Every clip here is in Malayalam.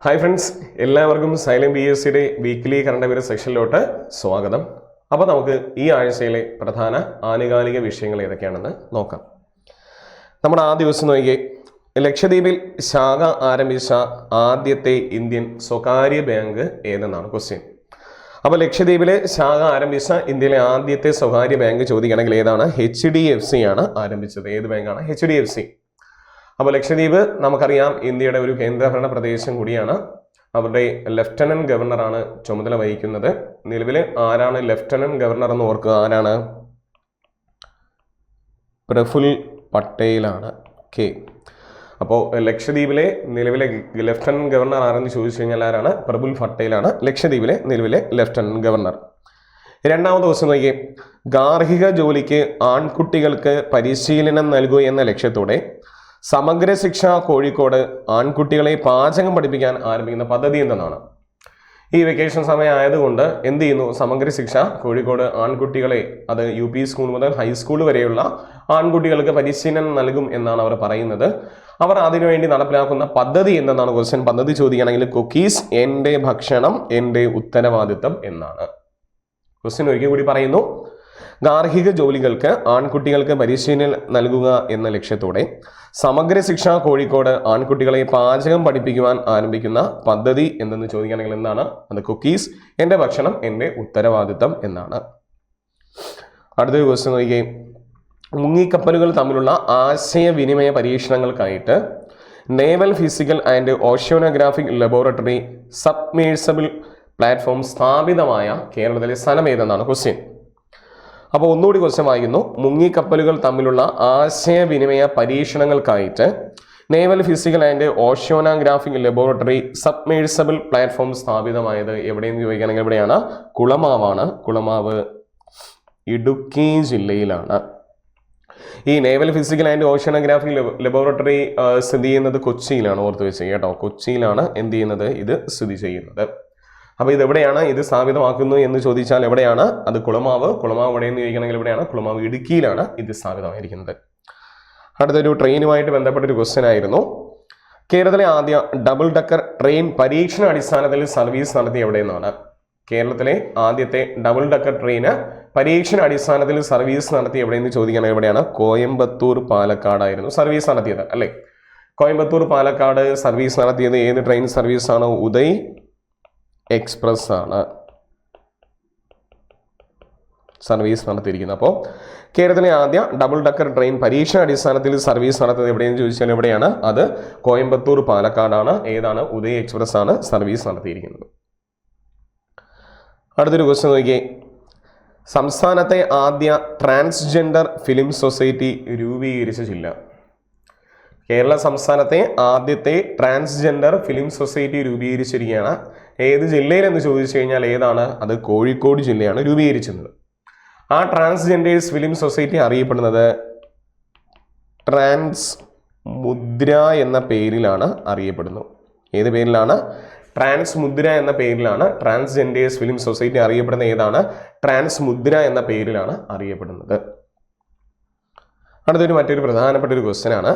ഹായ് ഫ്രണ്ട്സ്, എല്ലാവർക്കും സൈലന്റ് ബി എസ് സിയുടെ വീക്ക്ലി കറണ്ട് അഫയർ സെക്ഷനിലോട്ട് സ്വാഗതം. അപ്പോൾ നമുക്ക് ഈ ആഴ്ചയിലെ പ്രധാന ആനുകാലിക വിഷയങ്ങൾ ഏതൊക്കെയാണെന്ന് നോക്കാം. നമ്മുടെ ആ ദിവസം നോക്കിയേ, ലക്ഷദ്വീപിൽ ശാഖ ആരംഭിച്ച ആദ്യത്തെ ഇന്ത്യൻ സ്വകാര്യ ബാങ്ക് ഏതെന്നാണ് ക്വസ്റ്റ്യൻ. അപ്പോൾ ലക്ഷദ്വീപിലെ ശാഖ ആരംഭിച്ച ഇന്ത്യയിലെ ആദ്യത്തെ സ്വകാര്യ ബാങ്ക് ചോദിക്കുകയാണെങ്കിൽ ഏതാണ്? HDFC ആണ് ആരംഭിച്ചത്. ഏത് ബാങ്കാണ്? HDFC. അപ്പോൾ ലക്ഷദ്വീപ് നമുക്കറിയാം ഇന്ത്യയുടെ ഒരു കേന്ദ്രഭരണ പ്രദേശം കൂടിയാണ്. അവരുടെ ലഫ്റ്റനന്റ് ഗവർണറാണ് ചുമതല വഹിക്കുന്നത്. നിലവിൽ ആരാണ് ലഫ്റ്റനന്റ് ഗവർണർ എന്ന് ഓർക്കുക? ആരാണ്? പ്രഫുൽ പട്ടേലാണ്. അപ്പോൾ ലക്ഷദ്വീപിലെ നിലവിലെ ലഫ്റ്റനന്റ് ഗവർണർ ആരെന്ന് ചോദിച്ചു കഴിഞ്ഞാൽ ആരാണ്? പ്രഫുൽ പട്ടേലാണ് ലക്ഷദ്വീപിലെ നിലവിലെ ലഫ്റ്റനന്റ് ഗവർണർ. രണ്ടാമത്തെ ദിവസം നോക്കിയേ, ഗാർഹിക ജോലിക്ക് ആൺകുട്ടികൾക്ക് പരിശീലനം നൽകുക എന്ന ലക്ഷ്യത്തോടെ സമഗ്ര ശിക്ഷ കോഴിക്കോട് ആൺകുട്ടികളെ പാചകം പഠിപ്പിക്കാൻ ആരംഭിക്കുന്ന പദ്ധതി എന്തെന്നാണ്? ഈ വെക്കേഷൻ സമയം ആയതുകൊണ്ട് എന്ത് ചെയ്യുന്നു? സമഗ്ര ശിക്ഷ കോഴിക്കോട് ആൺകുട്ടികളെ, അത് UP സ്കൂൾ മുതൽ ഹൈസ്കൂൾ വരെയുള്ള ആൺകുട്ടികൾക്ക് പരിശീലനം നൽകും എന്നാണ് അവർ പറയുന്നത്. അവർ അതിനുവേണ്ടി നടപ്പിലാക്കുന്ന പദ്ധതി എന്തെന്നാണ് ക്വസ്റ്റ്യൻ. പദ്ധതി ചോദിക്കുകയാണെങ്കിൽ കുക്കീസ് എൻ്റെ ഭക്ഷണം എൻ്റെ ഉത്തരവാദിത്തം എന്നാണ് ക്വസ്റ്റ്യൻ. ഒരിക്കൽ കൂടി പറയുന്നു, ഗാർഹിക ജോലികൾക്ക് ആൺകുട്ടികൾക്ക് പരിശീലനം നൽകുക എന്ന ലക്ഷ്യത്തോടെ സമഗ്ര ശിക്ഷ കോഴിക്കോട് ആൺകുട്ടികളെ പാചകം പഠിപ്പിക്കുവാൻ ആരംഭിക്കുന്ന പദ്ധതി എന്തെന്ന് ചോദിക്കുകയാണെങ്കിൽ എന്താണ്? അത് കുക്കീസ് എൻ്റെ ഭക്ഷണം എൻ്റെ ഉത്തരവാദിത്തം എന്നാണ്. അടുത്തൊരു ക്വസ്റ്റ്യൻ നോക്കിയേ, മുങ്ങിക്കപ്പലുകൾ തമ്മിലുള്ള ആശയവിനിമയ പരീക്ഷണങ്ങൾക്കായിട്ട് naval physical and oceanographic laboratory submersible platform സ്ഥാപിതമായ കേരളത്തിലെ സ്ഥലം ഏതെന്നാണ് ക്വസ്റ്റ്യൻ. അപ്പോൾ ഒന്നുകൂടി ക്വസ്റ്റ്യൻ വായിക്കുന്നു, മുങ്ങിക്കപ്പലുകൾ തമ്മിലുള്ള ആശയവിനിമയ പരീക്ഷണങ്ങൾക്കായിട്ട് naval physical and oceanographic laboratory submersible platform സ്ഥാപിതമായത് എവിടെയെന്ന് ചോദിക്കുകയാണെങ്കിൽ എവിടെയാണ്? കുളമാവാണ്. കുളമാവ് ഇടുക്കി ജില്ലയിലാണ്. ഈ naval physical and oceanographic laboratory സ്ഥിതി ചെയ്യുന്നത് കൊച്ചിയിലാണ്. ഓർത്ത് വെച്ച് കേട്ടോ, കൊച്ചിയിലാണ് എന്ത് ചെയ്യുന്നത്? ഇത് സ്ഥിതി ചെയ്യുന്നത്. അപ്പോൾ ഇതെവിടെയാണ് ഇത് സ്ഥാപിതമാക്കുന്നത് എന്ന് ചോദിച്ചാൽ എവിടെയാണ്? അത് കുളമാവ്. കുളമാവ് എവിടെയെന്ന് ചോദിക്കണമെങ്കിൽ എവിടെയാണ്? കുളമാവ് ഇടുക്കിയിലാണ് ഇത് സ്ഥാപിതമായിരിക്കുന്നത്. അടുത്തൊരു ട്രെയിനുമായിട്ട് ബന്ധപ്പെട്ടൊരു ക്വസ്റ്റ്യൻ ആയിരുന്നു. കേരളത്തിലെ ആദ്യ ഡബിൾ ഡക്കർ ട്രെയിൻ പരീക്ഷണ അടിസ്ഥാനത്തിൽ സർവീസ് നടത്തിയ എവിടെയെന്നാണ്? കേരളത്തിലെ ആദ്യത്തെ ഡബിൾ ഡക്കർ ട്രെയിന് പരീക്ഷണ അടിസ്ഥാനത്തിൽ സർവീസ് നടത്തിയ എവിടെയെന്ന് ചോദിക്കുകയാണെങ്കിൽ എവിടെയാണ്? കോയമ്പത്തൂർ പാലക്കാടായിരുന്നു സർവീസ് നടത്തിയത്, അല്ലേ? കോയമ്പത്തൂർ പാലക്കാട് സർവീസ് നടത്തിയത് ഏത് ട്രെയിൻ സർവീസാണ്? ഉദയ് എക്സ്പ്രസ് ആണ് സർവീസ് നടത്തിയിരിക്കുന്നത്. അപ്പോൾ കേരളത്തിലെ ആദ്യ ഡബിൾ ഡക്കർ ട്രെയിൻ പരീക്ഷണ അടിസ്ഥാനത്തിൽ സർവീസ് നടത്തിയത് എവിടെയെന്ന് ചോദിച്ചാൽ എവിടെയാണ്? അത് കോയമ്പത്തൂർ പാലക്കാടാണ്. ഏതാണ്? ഉദയ് എക്സ്പ്രസ് ആണ് സർവീസ് നടത്തിയിരിക്കുന്നത്. അടുത്തൊരു ക്വസ്റ്റ്യൻ നോക്കിയേ, സംസ്ഥാനത്തെ ആദ്യ ട്രാൻസ്ജെൻഡർ ഫിലിം സൊസൈറ്റി രൂപീകരിച്ച ജില്ല? കേരള സംസ്ഥാനത്തെ ആദ്യത്തെ ട്രാൻസ്ജെൻഡർ ഫിലിം സൊസൈറ്റി രൂപീകരിച്ചിരിക്കുകയാണ്. ഏത് ജില്ലയിലെന്ന് ചോദിച്ചു കഴിഞ്ഞാൽ ഏതാണ്? അത് കോഴിക്കോട് ജില്ലയാണ് രൂപീകരിച്ചത്. ആ ട്രാൻസ്ജെൻഡേഴ്സ് ഫിലിം സൊസൈറ്റി അറിയപ്പെടുന്നത് ട്രാൻസ് മുദ്ര എന്ന പേരിലാണ് അറിയപ്പെടുന്നത്. ഏത് പേരിലാണ്? ട്രാൻസ് മുദ്ര എന്ന പേരിലാണ് ട്രാൻസ്ജെൻഡേഴ്സ് ഫിലിം സൊസൈറ്റി അറിയപ്പെടുന്നത്. ഏതാണ്? ട്രാൻസ് മുദ്ര എന്ന പേരിലാണ് അറിയപ്പെടുന്നത്. അടുത്തൊരു മറ്റൊരു പ്രധാനപ്പെട്ട ഒരു ക്വസ്റ്റ്യൻ ആണ്.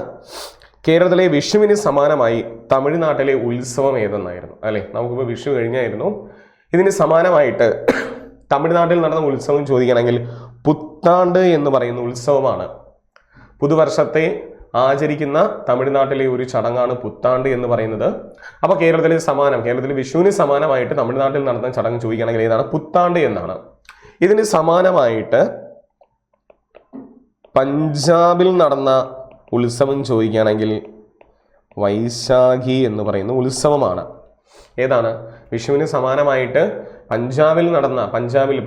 കേരളത്തിലെ വിഷുവിന് സമാനമായി തമിഴ്നാട്ടിലെ ഉത്സവം ഏതെന്നായിരുന്നു? അല്ലെ, നമുക്കിപ്പോൾ വിഷു കഴിഞ്ഞായിരുന്നു. ഇതിന് സമാനമായിട്ട് തമിഴ്നാട്ടിൽ നടന്ന ഉത്സവം ചോദിക്കുകയാണെങ്കിൽ പുത്താണ്ട് എന്ന് പറയുന്ന ഉത്സവമാണ്. പുതുവർഷത്തെ ആചരിക്കുന്ന തമിഴ്നാട്ടിലെ ഒരു ചടങ്ങാണ് പുത്താണ്ട് എന്ന് പറയുന്നത്. അപ്പോൾ കേരളത്തിലെ വിഷുവിന് സമാനമായിട്ട് തമിഴ്നാട്ടിൽ നടന്ന ചടങ്ങ് ചോദിക്കുകയാണെങ്കിൽ ഏതാണ്? പുത്താണ്ട് എന്നാണ്. ഇതിന് സമാനമായിട്ട് പഞ്ചാബിൽ നടന്ന ഉത്സവം ചോദിക്കുകയാണെങ്കിൽ വൈശാഖി എന്ന് പറയുന്ന ഉത്സവമാണ്. ഏതാണ്? വിഷുവിന് സമാനമായിട്ട്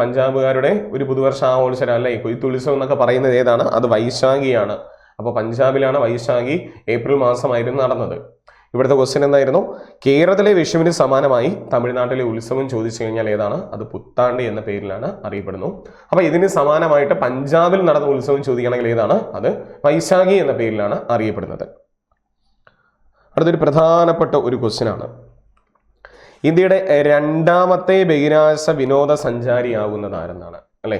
പഞ്ചാബുകാരുടെ ഒരു പുതുവർഷ ആഘോഷം, അല്ലെ, കൊയ്ത്തുത്സവം എന്നൊക്കെ പറയുന്നത് ഏതാണ്? അത് വൈശാഖിയാണ്. അപ്പോൾ പഞ്ചാബിലാണ് വൈശാഖി ഏപ്രിൽ മാസമായിരുന്നു നടന്നത്. ഇവിടുത്തെ ക്വസ്റ്റ്യൻ എന്തായിരുന്നു? കേരളത്തിലെ വിഷുവിന് സമാനമായി തമിഴ്നാട്ടിലെ ഉത്സവം ചോദിച്ചു കഴിഞ്ഞാൽ ഏതാണ്? അത് പുത്താണ്ട് എന്ന പേരിലാണ് അറിയപ്പെടുന്നു. അപ്പോൾ ഇതിന് സമാനമായിട്ട് പഞ്ചാബിൽ നടന്ന ഉത്സവം ചോദിക്കുകയാണെങ്കിൽ ഏതാണ്? അത് വൈശാഖി എന്ന പേരിലാണ് അറിയപ്പെടുന്നത്. അടുത്തൊരു പ്രധാനപ്പെട്ട ഒരു ക്വസ്റ്റ്യൻ ആണ്. ഇന്ത്യയുടെ രണ്ടാമത്തെ ബഹിരാകാശ വിനോദസഞ്ചാരിയാകുന്നത് ആരെന്നാണ്? അല്ലേ,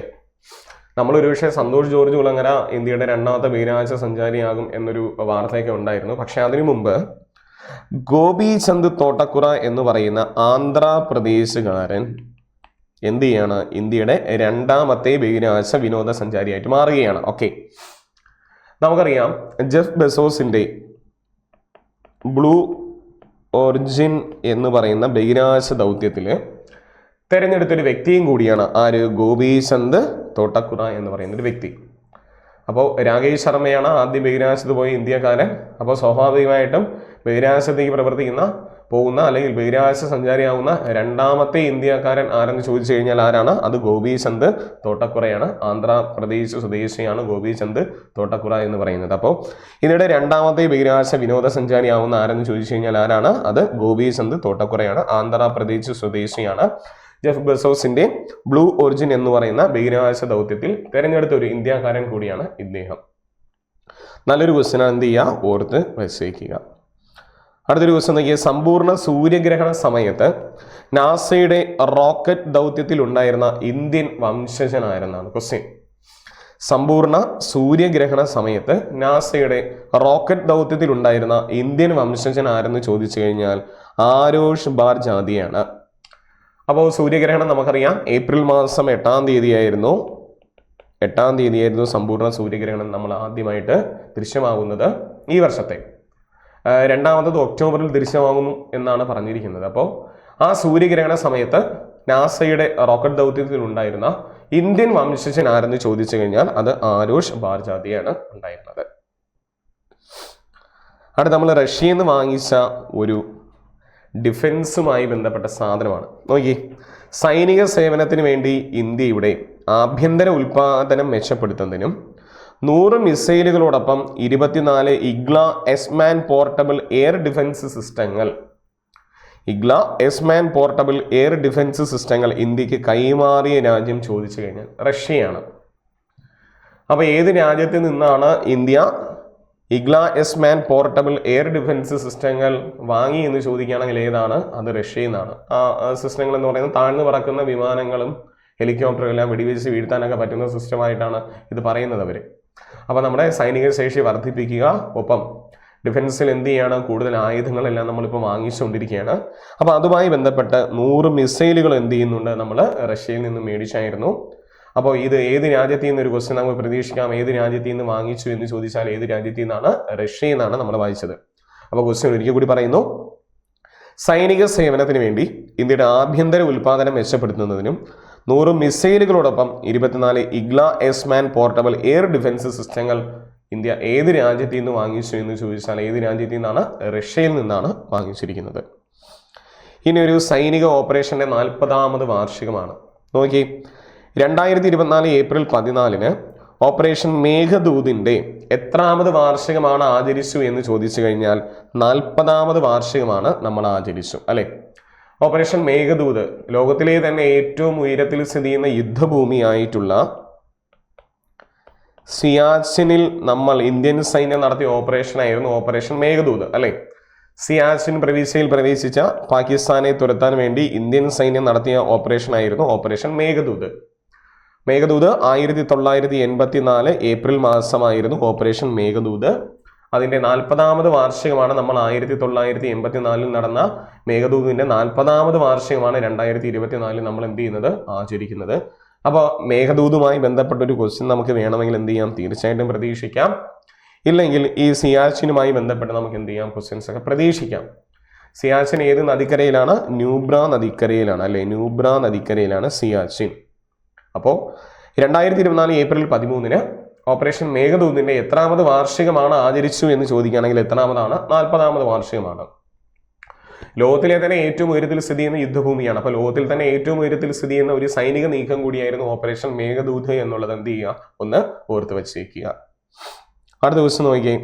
നമ്മൾ ഒരുപക്ഷെ സന്തോഷ് ജോർജ് കുളങ്ങര ഇന്ത്യയുടെ രണ്ടാമത്തെ ബഹിരാകാശ സഞ്ചാരിയാകും എന്നൊരു വാർത്തയൊക്കെ ഉണ്ടായിരുന്നു. പക്ഷെ അതിനു മുമ്പ് ഗോപീചന്ദ് തോട്ടക്കുറ എന്ന് പറയുന്ന ആന്ധ്രാപ്രദേശുകാരൻ എന്ത് ചെയ്യാണ്? ഇന്ത്യയുടെ രണ്ടാമത്തെ ബഹിരാകാശ വിനോദസഞ്ചാരിയായിട്ട് മാറുകയാണ്. ഓക്കെ, നമുക്കറിയാം ജെഫ് ബെസോസിന്റെ ബ്ലൂ ഒറിജിൻ എന്ന് പറയുന്ന ബഹിരാകാശ ദൗത്യത്തിൽ തിരഞ്ഞെടുത്തൊരു വ്യക്തിയും കൂടിയാണ് ആര്? ഗോപീചന്ദ് തോട്ടക്കുറ എന്ന് പറയുന്ന ഒരു വ്യക്തി. അപ്പോൾ രാകേഷ് ശർമ്മയാണ് ആദ്യം ബഹിരാകാശത്ത് പോയ ഇന്ത്യക്കാരൻ. അപ്പോൾ സ്വാഭാവികമായിട്ടും ബഹിരാകാശത്തേക്ക് പോകുന്ന അല്ലെങ്കിൽ ബഹിരാകാശ സഞ്ചാരിയാവുന്ന രണ്ടാമത്തെ ഇന്ത്യക്കാരൻ ആരെന്ന് ചോദിച്ചു കഴിഞ്ഞാൽ ആരാണ്? അത് ഗോപീചന്ദ് തോട്ടക്കുറയാണ്. ആന്ധ്രാപ്രദേശ് സ്വദേശിയാണ് ഗോപീചന്ദ് തോട്ടക്കുറ എന്ന് പറയുന്നത്. അപ്പോൾ ഇതിനിടെ രണ്ടാമത്തെ ബഹിരാകാശ വിനോദസഞ്ചാരിയാവുന്ന ആരെന്ന് ചോദിച്ചു കഴിഞ്ഞാൽ ആരാണ്? അത് ഗോപീചന്ദ് തോട്ടക്കുറയാണ്. ആന്ധ്രാപ്രദേശ് സ്വദേശിയാണ്. ജെഫ് ബെസോസിന്റെ ബ്ലൂ ഒറിജിൻ എന്ന് പറയുന്ന ബഹിരാകാശ ദൗത്യത്തിൽ തിരഞ്ഞെടുത്ത ഒരു ഇന്ത്യക്കാരൻ കൂടിയാണ് ഇദ്ദേഹം. നല്ലൊരു ക്വസ്റ്റ്യൻ എന്ത് ചെയ്യുക? ഓർത്ത് വെച്ചേക്കുക. അടുത്തൊരു ക്വസ്റ്റ്യൻ നോക്കിയ സമ്പൂർണ്ണ സൂര്യഗ്രഹണ സമയത്ത് നാസയുടെ റോക്കറ്റ് ദൗത്യത്തിൽ ഉണ്ടായിരുന്ന ഇന്ത്യൻ വംശജനായിരുന്നാണ് ക്വസ്റ്റ്യൻ. സമ്പൂർണ്ണ സൂര്യഗ്രഹണ സമയത്ത് നാസയുടെ റോക്കറ്റ് ദൗത്യത്തിൽ ഉണ്ടായിരുന്ന ഇന്ത്യൻ വംശജൻ ആരെന്ന് ചോദിച്ചു കഴിഞ്ഞാൽ ആരോഷ് ബാർജാതിയാണ്. അപ്പോൾ സൂര്യഗ്രഹണം നമുക്കറിയാം ഏപ്രിൽ മാസം 8-ാം തീയതിയായിരുന്നു. 8-ാം തീയതിയായിരുന്നു സമ്പൂർണ്ണ സൂര്യഗ്രഹണം നമ്മൾ ആദ്യമായിട്ട് ദൃശ്യമാകുന്നത് ഈ വർഷത്തെ. രണ്ടാമത്തത് ഒക്ടോബറിൽ ദൃശ്യമാകുന്നു എന്നാണ് പറഞ്ഞിരിക്കുന്നത്. അപ്പോൾ ആ സൂര്യഗ്രഹണ സമയത്ത് നാസയുടെ റോക്കറ്റ് ദൗത്യത്തിൽ ഉണ്ടായിരുന്ന ഇന്ത്യൻ വംശജൻ ആരെന്ന് ചോദിച്ചു കഴിഞ്ഞാൽ അത് ആരോഷ് ബാർജാതിയാണ് ഉണ്ടായിരുന്നത്. അടുത്ത നമ്മൾ റഷ്യയിൽ നിന്ന് വാങ്ങിച്ച ഒരു ഡിഫൻസുമായി ബന്ധപ്പെട്ട സാധനമാണ്. നോക്കി, സൈനിക സേവനത്തിന് വേണ്ടി ഇന്ത്യയുടെ ആഭ്യന്തര ഉൽപാദനം മെച്ചപ്പെടുത്തുന്നതിനും 100 മിസൈലുകളോടൊപ്പം 24 Igla S man portable air defence സിസ്റ്റങ്ങൾ ഇന്ത്യക്ക് കൈമാറിയ രാജ്യം ചോദിച്ചു കഴിഞ്ഞാൽ റഷ്യയാണ്. അപ്പോൾ ഏത് രാജ്യത്തിൽ നിന്നാണ് India Igla S man portable air defence സിസ്റ്റങ്ങൾ വാങ്ങി എന്ന് ചോദിക്കുകയാണെങ്കിൽ ഏതാണ്? അത് റഷ്യയിൽ നിന്നാണ്. ആ സിസ്റ്റങ്ങൾ എന്ന് പറയുന്നത് താഴ്ന്നു പറക്കുന്ന വിമാനങ്ങളും ഹെലികോപ്റ്ററുകളെല്ലാം വെടിവെച്ച് വീഴ്ത്താനൊക്കെ പറ്റുന്ന സിസ്റ്റമായിട്ടാണ് ഇത് പറയുന്നത് അവർ. അപ്പോൾ നമ്മുടെ സൈനിക ശേഷി വർദ്ധിപ്പിക്കുക, ഒപ്പം ഡിഫൻസിൽ എന്ത് ചെയ്യാണ്? കൂടുതൽ ആയുധങ്ങളെല്ലാം നമ്മളിപ്പോൾ വാങ്ങിച്ചുകൊണ്ടിരിക്കുകയാണ്. അപ്പോൾ അതുമായി ബന്ധപ്പെട്ട് 100 മിസൈലുകൾ എന്ത് ചെയ്യുന്നുണ്ട്? നമ്മൾ റഷ്യയിൽ നിന്ന് മേടിച്ചായിരുന്നു. അപ്പോൾ ഇത് ഏത് രാജ്യത്തിൽ നിന്ന് ഒരു ക്വസ്റ്റ്യൻ നമുക്ക് പ്രതീക്ഷിക്കാം. ഏത് രാജ്യത്തിൽ നിന്ന് വാങ്ങിച്ചു എന്ന് ചോദിച്ചാൽ ഏത് രാജ്യത്തിൽ നിന്നാണ്? റഷ്യയിൽ നിന്നാണ് നമ്മൾ വായിച്ചത്. അപ്പോൾ ക്വസ്റ്റ്യൻ ഒരിക്കൽ കൂടി പറയുന്നു. സൈനിക സേവനത്തിന് വേണ്ടി ഇന്ത്യയുടെ ആഭ്യന്തര ഉൽപാദനം മെച്ചപ്പെടുത്തുന്നതിനും 100 മിസൈലുകളോടൊപ്പം 24 Igla S man portable air defence സിസ്റ്റങ്ങൾ ഇന്ത്യ ഏത് രാജ്യത്തിൽ നിന്ന് വാങ്ങിച്ചു എന്ന് ചോദിച്ചാൽ ഏത് രാജ്യത്തിൽ നിന്നാണ്? റഷ്യയിൽ നിന്നാണ് വാങ്ങിച്ചിരിക്കുന്നത്. ഇനി ഒരു സൈനിക ഓപ്പറേഷന്റെ 40ാമത് വാർഷികമാണ്. നോക്കി, 2024 ഏപ്രിൽ 14 ഓപ്പറേഷൻ മേഘദൂതിന്റെ എത്രാമത് വാർഷികമാണ് ആചരിച്ചു എന്ന് ചോദിച്ചു കഴിഞ്ഞാൽ 40ാമത് വാർഷികമാണ് നമ്മൾ ആചരിച്ചു, അല്ലെ? ഓപ്പറേഷൻ മേഘദൂത് ലോകത്തിലെ തന്നെ ഏറ്റവും ഉയരത്തിൽ സ്ഥിതി ചെയ്യുന്ന യുദ്ധഭൂമിയായിട്ടുള്ള സിയാച്ചിനിൽ നമ്മൾ ഇന്ത്യൻ സൈന്യം നടത്തിയ ഓപ്പറേഷൻ ആയിരുന്നു ഓപ്പറേഷൻ മേഘദൂത്, അല്ലെ? സിയാച്ചിൻ പ്രവിശ്യയിൽ പ്രവേശിച്ച പാകിസ്ഥാനെ തുരത്താൻ വേണ്ടി ഇന്ത്യൻ സൈന്യം നടത്തിയ ഓപ്പറേഷൻ ആയിരുന്നു ഓപ്പറേഷൻ മേഘദൂത്. 1984 ഏപ്രിൽ മാസമായിരുന്നു ഓപ്പറേഷൻ മേഘദൂത്. അതിന്റെ 40ാമത് വാർഷികമാണ് നമ്മൾ 1984 നടന്ന മേഘദൂതിന്റെ 40ാമത് വാർഷികമാണ് 2024 നമ്മൾ എന്ത് ചെയ്യുന്നത്? ആചരിക്കുന്നത്. അപ്പോൾ മേഘദൂതുമായി ബന്ധപ്പെട്ട ഒരു ക്വസ്റ്റ്യൻ നമുക്ക് വേണമെങ്കിൽ എന്ത് ചെയ്യാം? തീർച്ചയായിട്ടും പ്രതീക്ഷിക്കാം. ഇല്ലെങ്കിൽ ഈ സിയാച്ചിനുമായി ബന്ധപ്പെട്ട് നമുക്ക് എന്ത് ചെയ്യാം? ക്വസ്റ്റ്യൻസ് ഒക്കെ പ്രതീക്ഷിക്കാം. സിയാച്ചിൻ ഏത് നദിക്കരയിലാണ്? ന്യൂബ്ര നദിക്കരയിലാണ്, അല്ലെ? ന്യൂബ്ര നദിക്കരയിലാണ് സിയാച്ചിൻ. അപ്പോൾ 2024 ഏപ്രിൽ 13 ഓപ്പറേഷൻ മേഘദൂതിന്റെ എത്രാമത് വാർഷികമാണ് ആചരിച്ചു എന്ന് ചോദിക്കുകയാണെങ്കിൽ എത്രാമതാണ്? 40ാമത് വാർഷികമാണ്. ലോകത്തിലെ തന്നെ ഏറ്റവും ഉയരത്തിൽ സ്ഥിതി ചെയ്യുന്ന യുദ്ധഭൂമിയാണ്. അപ്പോൾ ലോകത്തിൽ തന്നെ ഏറ്റവും ഉയരത്തിൽ സ്ഥിതി ചെയ്യുന്ന ഒരു സൈനിക നീക്കം കൂടിയായിരുന്നു ഓപ്പറേഷൻ മേഘദൂത് എന്നുള്ളത് എന്ത് ചെയ്യുക? ഒന്ന് ഓർത്ത് വെച്ചേക്കുക. അടുത്ത ക്വസ്റ്റ്യൻ നോക്കിയേ,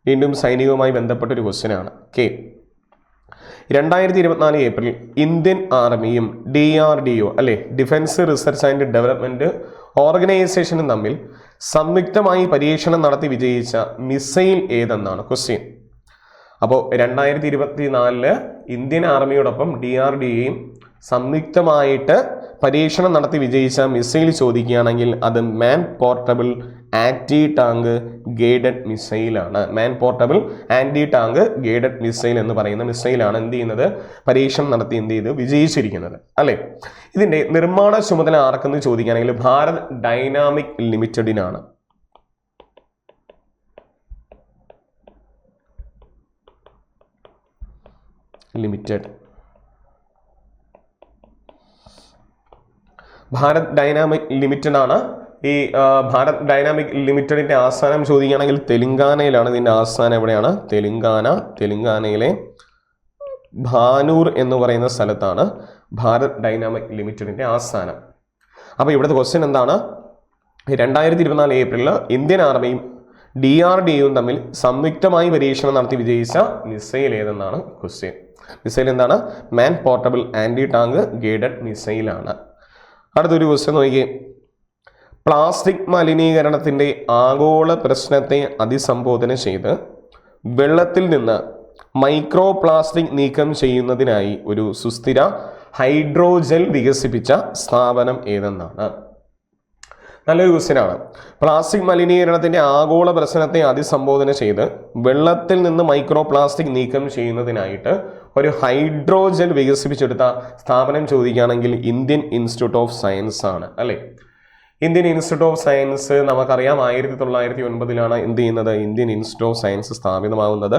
വീണ്ടും സൈനികവുമായി ബന്ധപ്പെട്ടൊരു ക്വസ്റ്റ്യനാണ്. 2024 ഏപ്രിൽ ഇന്ത്യൻ ആർമിയും DRDO, അല്ലെ, ഡിഫൻസ് റിസർച്ച് ആൻഡ് ഡെവലപ്മെന്റ് ഓർഗനൈസേഷനും തമ്മിൽ സംയുക്തമായി പരീക്ഷണം നടത്തി വിജയിച്ച മിസൈൽ ഏതെന്നാണ് ക്വസ്റ്റ്യൻ. അപ്പോൾ 2024 ഇന്ത്യൻ ആർമിയോടൊപ്പം DRDOയും സംയുക്തമായിട്ട് പരീക്ഷണം നടത്തി വിജയിച്ച മിസൈൽ ചോദിക്കുകയാണെങ്കിൽ അത് man portable anti tank guided മിസൈലാണ്. Man portable anti tank guided missile എന്ന് പറയുന്ന മിസൈലാണ് എന്ത് ചെയ്യുന്നത്, പരീക്ഷണം നടത്തി എന്ത് ചെയ്ത് വിജയിച്ചിരിക്കുന്നത് അല്ലെ. ഇതിന്റെ നിർമ്മാണ ചുമതല ആർക്കെന്ന് ചോദിക്കുകയാണെങ്കിൽ ഭാരത് ഡൈനാമിക് ലിമിറ്റഡിനാണ്. ഭാരത് ഡൈനാമിക് ലിമിറ്റഡ് ആണ്. ഈ ഭാരത് ഡൈനാമിക് ലിമിറ്റഡിന്റെ ആസ്ഥാനം ചോദിക്കുകയാണെങ്കിൽ തെലുങ്കാനയിലാണ്. ഇതിന്റെ ആസ്ഥാനം എവിടെയാണ്? തെലുങ്കാനയിലെ ഭാനൂർ എന്ന് പറയുന്ന സ്ഥലത്താണ് ഭാരത് ഡൈനാമിക് ലിമിറ്റഡിന്റെ ആസ്ഥാനം. അപ്പോൾ ഇവിടുത്തെ ക്വസ്റ്റ്യൻ എന്താണ്? 2024 ഏപ്രിലിൽ ഇന്ത്യൻ ആർമിയും DRDOയും തമ്മിൽ സംയുക്തമായി പരീക്ഷണം നടത്തി വിജയിച്ച മിസൈൽ ഏതെന്നാണ് ക്വസ്റ്റ്യൻ. മിസൈൽ എന്താണ്? Man portable anti tank guided മിസൈലാണ്. അടുത്തൊരു ക്വസ്റ്റ്യൻ നോക്കിയേ. പ്ലാസ്റ്റിക് മലിനീകരണത്തിന്റെ ആഗോള പ്രശ്നത്തെ അഭിസംബോധന ചെയ്ത് വെള്ളത്തിൽ നിന്ന് മൈക്രോ പ്ലാസ്റ്റിക് നീക്കം ചെയ്യുന്നതിനായി ഒരു സുസ്ഥിര ഹൈഡ്രോജൽ വികസിപ്പിച്ച സ്ഥാപനം ഏതെന്നാണ്. നല്ലൊരു ക്വസ്റ്റ്യൻ ആണ്. പ്ലാസ്റ്റിക് മലിനീകരണത്തിന്റെ ആഗോള പ്രശ്നത്തെ അഭിസംബോധന ചെയ്ത് വെള്ളത്തിൽ നിന്ന് മൈക്രോ പ്ലാസ്റ്റിക് നീക്കം ചെയ്യുന്നതിനായിട്ട് ഒരു ഹൈഡ്രോജൽ വികസിപ്പിച്ചെടുത്ത സ്ഥാപനം ചോദിക്കുകയാണെങ്കിൽ ഇന്ത്യൻ ഇൻസ്റ്റിറ്റ്യൂട്ട് ഓഫ് സയൻസ് ആണ് അല്ലെ. ഇന്ത്യൻ ഇൻസ്റ്റിറ്റ്യൂട്ട് ഓഫ് സയൻസ് നമുക്കറിയാം 1909 എന്ത് ചെയ്യുന്നത്, ഇന്ത്യൻ ഇൻസ്റ്റിറ്റ്യൂട്ട് ഓഫ് സയൻസ് സ്ഥാപിതമാകുന്നത്.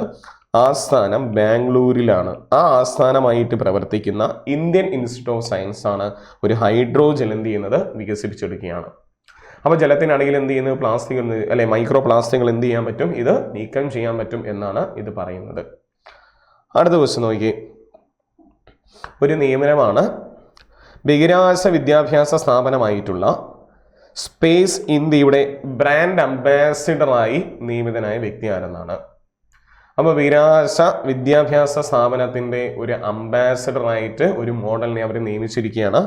ആസ്ഥാനം ബാംഗ്ലൂരിലാണ്. ആ ആസ്ഥാനമായിട്ട് പ്രവർത്തിക്കുന്ന ഇന്ത്യൻ ഇൻസ്റ്റിറ്റ്യൂട്ട് ഓഫ് സയൻസ് ആണ് ഒരു ഹൈഡ്രോജൽ എന്ത് ചെയ്യുന്നത്, വികസിപ്പിച്ചെടുക്കുകയാണ്. അപ്പോൾ ജലത്തിനാണെങ്കിൽ എന്ത് ചെയ്യുന്നത്, പ്ലാസ്റ്റിക് അല്ലെ മൈക്രോ പ്ലാസ്റ്റിക്കുകൾ എന്ത് ചെയ്യാൻ പറ്റും, ഇത് നീക്കം ചെയ്യാൻ പറ്റും എന്നാണ് ഇത് പറയുന്നത്. അടുത്ത ക്വസ്റ്റ്യൻ നോക്കി. ഒരു നിയമനമാണ്. ബഹിരാകാശ വിദ്യാഭ്യാസ സ്ഥാപനമായിട്ടുള്ള സ്പേസ് ഇന്ത്യയുടെ ബ്രാൻഡ് അംബാസിഡറായി നിയമിതനായ വ്യക്തി ആരെന്നാണ്. അപ്പോൾ ബഹിരാകാശ വിദ്യാഭ്യാസ സ്ഥാപനത്തിൻ്റെ ഒരു അംബാസിഡറായിട്ട് ഒരു മോഡലിനെ അവർ നിയമിച്ചിരിക്കുകയാണ്.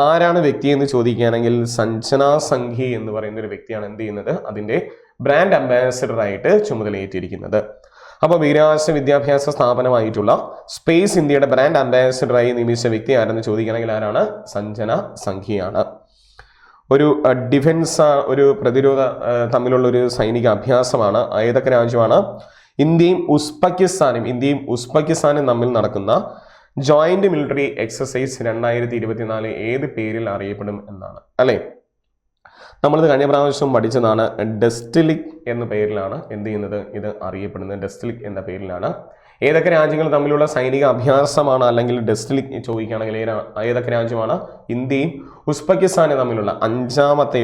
ആരാണ് വ്യക്തി എന്ന് ചോദിക്കുകയാണെങ്കിൽ സഞ്ജന സംഘി എന്ന് പറയുന്ന ഒരു വ്യക്തിയാണ് എന്ത് ചെയ്യുന്നത്, അതിൻ്റെ ബ്രാൻഡ് അംബാസിഡറായിട്ട് ചുമതലയേറ്റിരിക്കുന്നത്. അപ്പോൾ ബഹിരാകാശ വിദ്യാഭ്യാസ സ്ഥാപനമായിട്ടുള്ള സ്പേസ് ഇന്ത്യയുടെ ബ്രാൻഡ് അംബാസിഡറായി നിയമിച്ച വ്യക്തി ആരെന്ന് ചോദിക്കുകയാണെങ്കിൽ ആരാണ്, സഞ്ജന സംഘിയാണ്. ഒരു ഡിഫൻസ്, ഒരു പ്രതിരോധ തമ്മിലുള്ള ഒരു സൈനിക അഭ്യാസമാണ്. ഏതൊക്കെ രാജ്യമാണ്? ഇന്ത്യയും ഉസ്ബെക്കിസ്ഥാനും തമ്മിൽ നടക്കുന്ന ജോയിന്റ് മിലിറ്ററി എക്സസൈസ് 2024 ഏത് പേരിൽ അറിയപ്പെടും എന്നാണ് അല്ലെ. നമ്മളിത് കഴിഞ്ഞ പ്രാവശ്യം പഠിച്ചതാണ്. ഡെസ്റ്റിലിക് എന്ന പേരിലാണ് എന്ത് ചെയ്യുന്നത്, ഇത് അറിയപ്പെടുന്നത്. ഡെസ്റ്റിലിക് എന്ന പേരിലാണ്. ഏതൊക്കെ രാജ്യങ്ങൾ തമ്മിലുള്ള സൈനിക അഭ്യാസമാണ് അല്ലെങ്കിൽ ഡെസ്റ്റിലിക് ചോദിക്കുകയാണെങ്കിൽ ഏതൊക്കെ രാജ്യമാണ്? ഇന്ത്യയും ഉസ്ബെക്കിസ്ഥാനും തമ്മിലുള്ള അഞ്ചാമത്തെ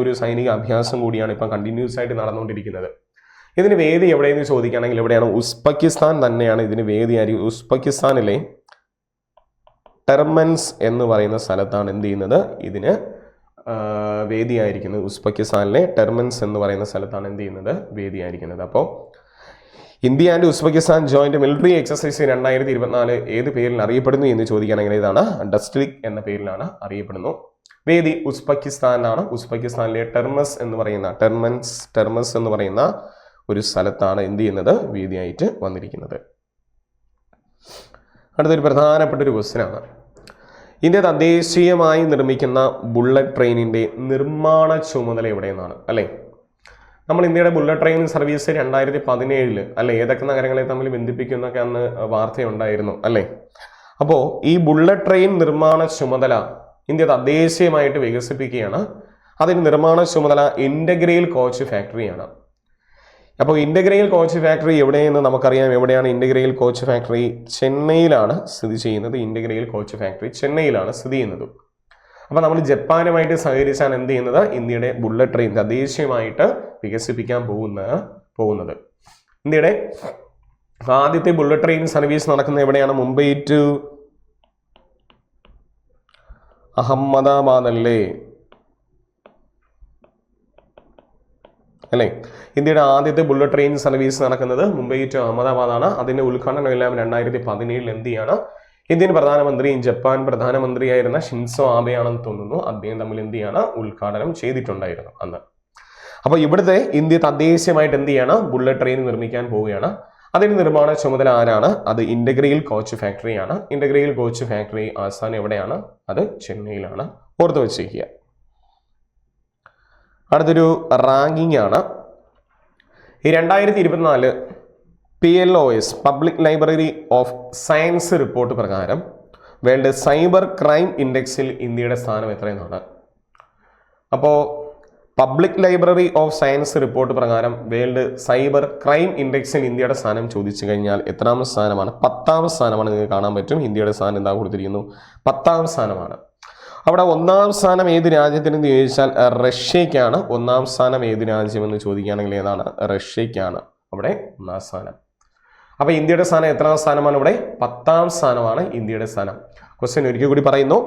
ഒരു സൈനിക അഭ്യാസം കൂടിയാണ് ഇപ്പം കണ്ടിന്യൂസ് ആയിട്ട് നടന്നുകൊണ്ടിരിക്കുന്നത്. ഇതിന് വേദി എവിടെയെന്ന് ചോദിക്കുകയാണെങ്കിൽ എവിടെയാണ്? ഉസ്ബെക്കിസ്ഥാൻ തന്നെയാണ് ഇതിന് വേദിയായിരിക്കും. ഉസ്ബെക്കിസ്ഥാനിലെ ടെർമൻസ് എന്ന് പറയുന്ന സ്ഥലത്താണ് എന്ത് ചെയ്യുന്നത്, ഇതിന് വേദിയായിരിക്കുന്നത്. ഉസ്ബെക്കിസ്ഥാനിലെ ടെർമൻസ് എന്ന് പറയുന്ന സ്ഥലത്താണ് എന്ത് ചെയ്യുന്നത്, വേദിയായിരിക്കുന്നത്. അപ്പോൾ India and Uzbekistan joint military exercise 2024 ഏത് പേരിൽ അറിയപ്പെടുന്നു എന്ന് ചോദിക്കുകയാണെങ്കിൽ ഇതാണ് ഡെസ്റ്റിലിക് എന്ന പേരിലാണ് അറിയപ്പെടുന്നു. വേദി ഉസ്ബെക്കിസ്ഥാനാണ്. ഉസ്ബെക്കിസ്ഥാനിലെ ടെർമസ് എന്ന് പറയുന്ന ഒരു സ്ഥലത്താണ് എന്ത് ചെയ്യുന്നത്, വേദിയായിട്ട് വന്നിരിക്കുന്നത്. അടുത്തൊരു പ്രധാനപ്പെട്ട ഒരു ക്വസ്റ്റ്യനാണ്. ഇന്ത്യ തദ്ദേശീയമായി നിർമ്മിക്കുന്ന ബുള്ളറ്റ് ട്രെയിനിന്റെ നിർമ്മാണ ചുമതല എവിടെയെന്നാണ് അല്ലേ. നമ്മൾ ഇന്ത്യയുടെ ബുള്ളറ്റ് ട്രെയിൻ സർവീസ് 2017 അല്ലെ ഏതൊക്കെ നഗരങ്ങളെ തമ്മിൽ ബന്ധിപ്പിക്കുന്നൊക്കെ അന്ന് വാർത്തയുണ്ടായിരുന്നു അല്ലേ. അപ്പോൾ ഈ ബുള്ളറ്റ് ട്രെയിൻ നിർമ്മാണ ചുമതല ഇന്ത്യ തദ്ദേശീയമായിട്ട് വികസിപ്പിക്കുകയാണ്. അതിന് നിർമ്മാണ ചുമതല ഇന്റഗ്രൽ കോച്ച് ഫാക്ടറിയാണ്. അപ്പോൾ ഇന്റഗ്രൽ കോച്ച് ഫാക്ടറി എവിടെയെന്ന് നമുക്കറിയാം. എവിടെയാണ് ഇന്റഗ്രൽ കോച്ച് ഫാക്ടറി? ചെന്നൈയിലാണ് സ്ഥിതി ചെയ്യുന്നത്. ഇന്റഗ്രൽ കോച്ച് ഫാക്ടറി ചെന്നൈയിലാണ് സ്ഥിതി ചെയ്യുന്നത്. അപ്പോൾ നമ്മൾ ജപ്പാനുമായിട്ട് സഹകരിച്ചാണ് എന്ത് ചെയ്യുന്നത്, ഇന്ത്യയുടെ ബുള്ളറ്റ് ട്രെയിൻ തദ്ദേശീയമായിട്ട് വികസിപ്പിക്കാൻ പോകുന്നത്. ഇന്ത്യയുടെ ആദ്യത്തെ ബുള്ളറ്റ് ട്രെയിൻ സർവീസ് നടക്കുന്നത് എവിടെയാണ്? മുംബൈ ടു അഹമ്മദാബാദ് അല്ലേ. ഇന്ത്യയുടെ ആദ്യത്തെ ബുള്ളറ്റ് ട്രെയിൻ സർവീസ് നടക്കുന്നത് മുംബൈ ടു അഹമ്മദാബാദാണ്. അതിന്റെ ഉദ്ഘാടനം എല്ലാം 2017 എന്ത് ചെയ്യാണ്, ഇന്ത്യൻ പ്രധാനമന്ത്രിയും ജപ്പാൻ പ്രധാനമന്ത്രിയായിരുന്ന ഷിൻസോ ആബെയാണെന്ന് തോന്നുന്നു. അദ്ദേഹം തമ്മിൽ എന്ത് ചെയ്യാണ്, ഉദ്ഘാടനം ചെയ്തിട്ടുണ്ടായിരുന്നു അന്ന്. അപ്പോൾ ഇവിടുത്തെ ഇന്ത്യ തദ്ദേശീയമായിട്ട് എന്ത് ചെയ്യാണ്, ബുള്ളറ്റ് ട്രെയിൻ നിർമ്മിക്കാൻ പോവുകയാണ്. അതിന് നിർമ്മാണ ചുമതല ആരാണ്? അത് ഇന്റഗ്രൽ കോച്ച് ഫാക്ടറിയാണ്. ഇന്റഗ്രൽ കോച്ച് ഫാക്ടറി ആസ്ഥാനം എവിടെയാണ്? അത് ചെന്നൈയിലാണ്. ഓർത്ത് വെച്ചിരിക്കുക. അടുത്തൊരു റാങ്കിങ് ആണ്. ഈ 2024 PLOS public library of science report പ്രകാരം വേൾഡ് സൈബർ ക്രൈം ഇൻഡെക്സിൽ ഇന്ത്യയുടെ സ്ഥാനം എത്രയെന്നാണ്. അപ്പോൾ public library of science report പ്രകാരം വേൾഡ് സൈബർ ക്രൈം ഇൻഡെക്സിൽ ഇന്ത്യയുടെ സ്ഥാനം ചോദിച്ചു കഴിഞ്ഞാൽ എത്രാമത്തെ സ്ഥാനമാണ്? 10ാം സ്ഥാനമാണ്. നിങ്ങൾക്ക് കാണാൻ പറ്റും ഇന്ത്യയുടെ സ്ഥാനം എന്താ കൊടുത്തിരിക്കുന്നു, 10ാം സ്ഥാനമാണ്. അവിടെ 1ാം സ്ഥാനം ഏത് രാജ്യത്തിനെന്ന് ചോദിച്ചാൽ റഷ്യയ്ക്കാണ്. 1ാം സ്ഥാനം ഏത് രാജ്യമെന്ന് ചോദിക്കുകയാണെങ്കിൽ ഏതാണ്? റഷ്യയ്ക്കാണ് അവിടെ 1ാം സ്ഥാനം. അപ്പോൾ ഇന്ത്യയുടെ സ്ഥാനം എത്രാം സ്ഥാനമാണ്? ഇവിടെ 10ാം സ്ഥാനമാണ് ഇന്ത്യയുടെ സ്ഥാനം. ക്വസ്റ്റ്യൻ ഒരിക്കൽ കൂടി പറയുന്നു.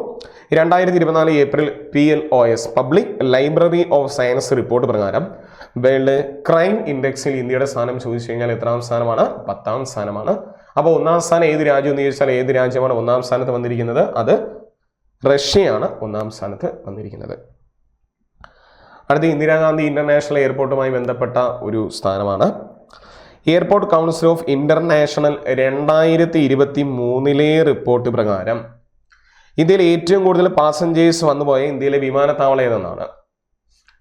2024 April PLOS public library of science report പ്രകാരം വേൾഡ് ക്രൈം ഇൻഡെക്സിൽ ഇന്ത്യയുടെ സ്ഥാനം ചോദിച്ചു കഴിഞ്ഞാൽ എത്രാം സ്ഥാനമാണ്? 10ാം സ്ഥാനമാണ്. അപ്പോൾ 1ാം സ്ഥാനം ഏത് രാജ്യം എന്ന് ചോദിച്ചാൽ ഏത് രാജ്യമാണ് 1ാം സ്ഥാനത്ത് വന്നിരിക്കുന്നത്? അത് റഷ്യയാണ് 1ാം സ്ഥാനത്ത് വന്നിരിക്കുന്നത്. അടുത്ത ഇന്ദിരാഗാന്ധി ഇന്റർനാഷണൽ എയർപോർട്ടുമായി ബന്ധപ്പെട്ട ഒരു സ്ഥാനമാണ്. Airport council of international 2023 report പ്രകാരം ഇന്ത്യയിൽ ഏറ്റവും കൂടുതൽ പാസഞ്ചേഴ്സ് വന്നുപോയ ഇന്ത്യയിലെ വിമാനത്താവളം ഏതെന്നാണ്.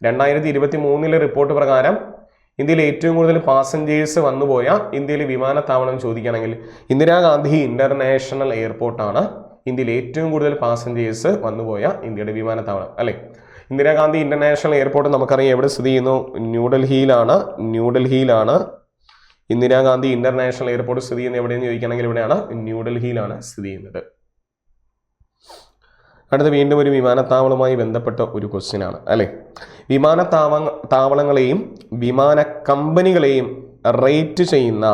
2023 റിപ്പോർട്ട് പ്രകാരം ഇന്ത്യയിൽ ഏറ്റവും കൂടുതൽ പാസഞ്ചേഴ്സ് വന്നുപോയ ഇന്ത്യയിലെ വിമാനത്താവളം ചോദിക്കുകയാണെങ്കിൽ ഇന്ദിരാഗാന്ധി ഇന്റർനാഷണൽ എയർപോർട്ടാണ് ഇന്ത്യയിൽ ഏറ്റവും കൂടുതൽ പാസഞ്ചേഴ്സ് വന്നുപോയ ഇന്ത്യയുടെ വിമാനത്താവളം, അല്ലേ? ഇന്ദിരാഗാന്ധി ഇന്റർനാഷണൽ എയർപോർട്ട് നമുക്കറിയാം എവിടെ സ്ഥിതി ചെയ്യുന്നു? ന്യൂഡൽഹിയിലാണ് ഇന്ദിരാഗാന്ധി ഇന്റർനാഷണൽ എയർപോർട്ട് സ്ഥിതി ചെയ്യുന്നത്. എവിടെയെന്ന് ചോദിക്കുകയാണെങ്കിൽ ഇവിടെയാണ്, ന്യൂഡൽഹിയിലാണ് സ്ഥിതി ചെയ്യുന്നത്. അടുത്ത വീണ്ടും ഒരു വിമാനത്താവളവുമായി ബന്ധപ്പെട്ട ഒരു ക്വസ്റ്റ്യൻ ആണ്, അല്ലേ? വിമാനത്താവളങ്ങളെയും വിമാന കമ്പനികളെയും റേറ്റ് ചെയ്യുന്ന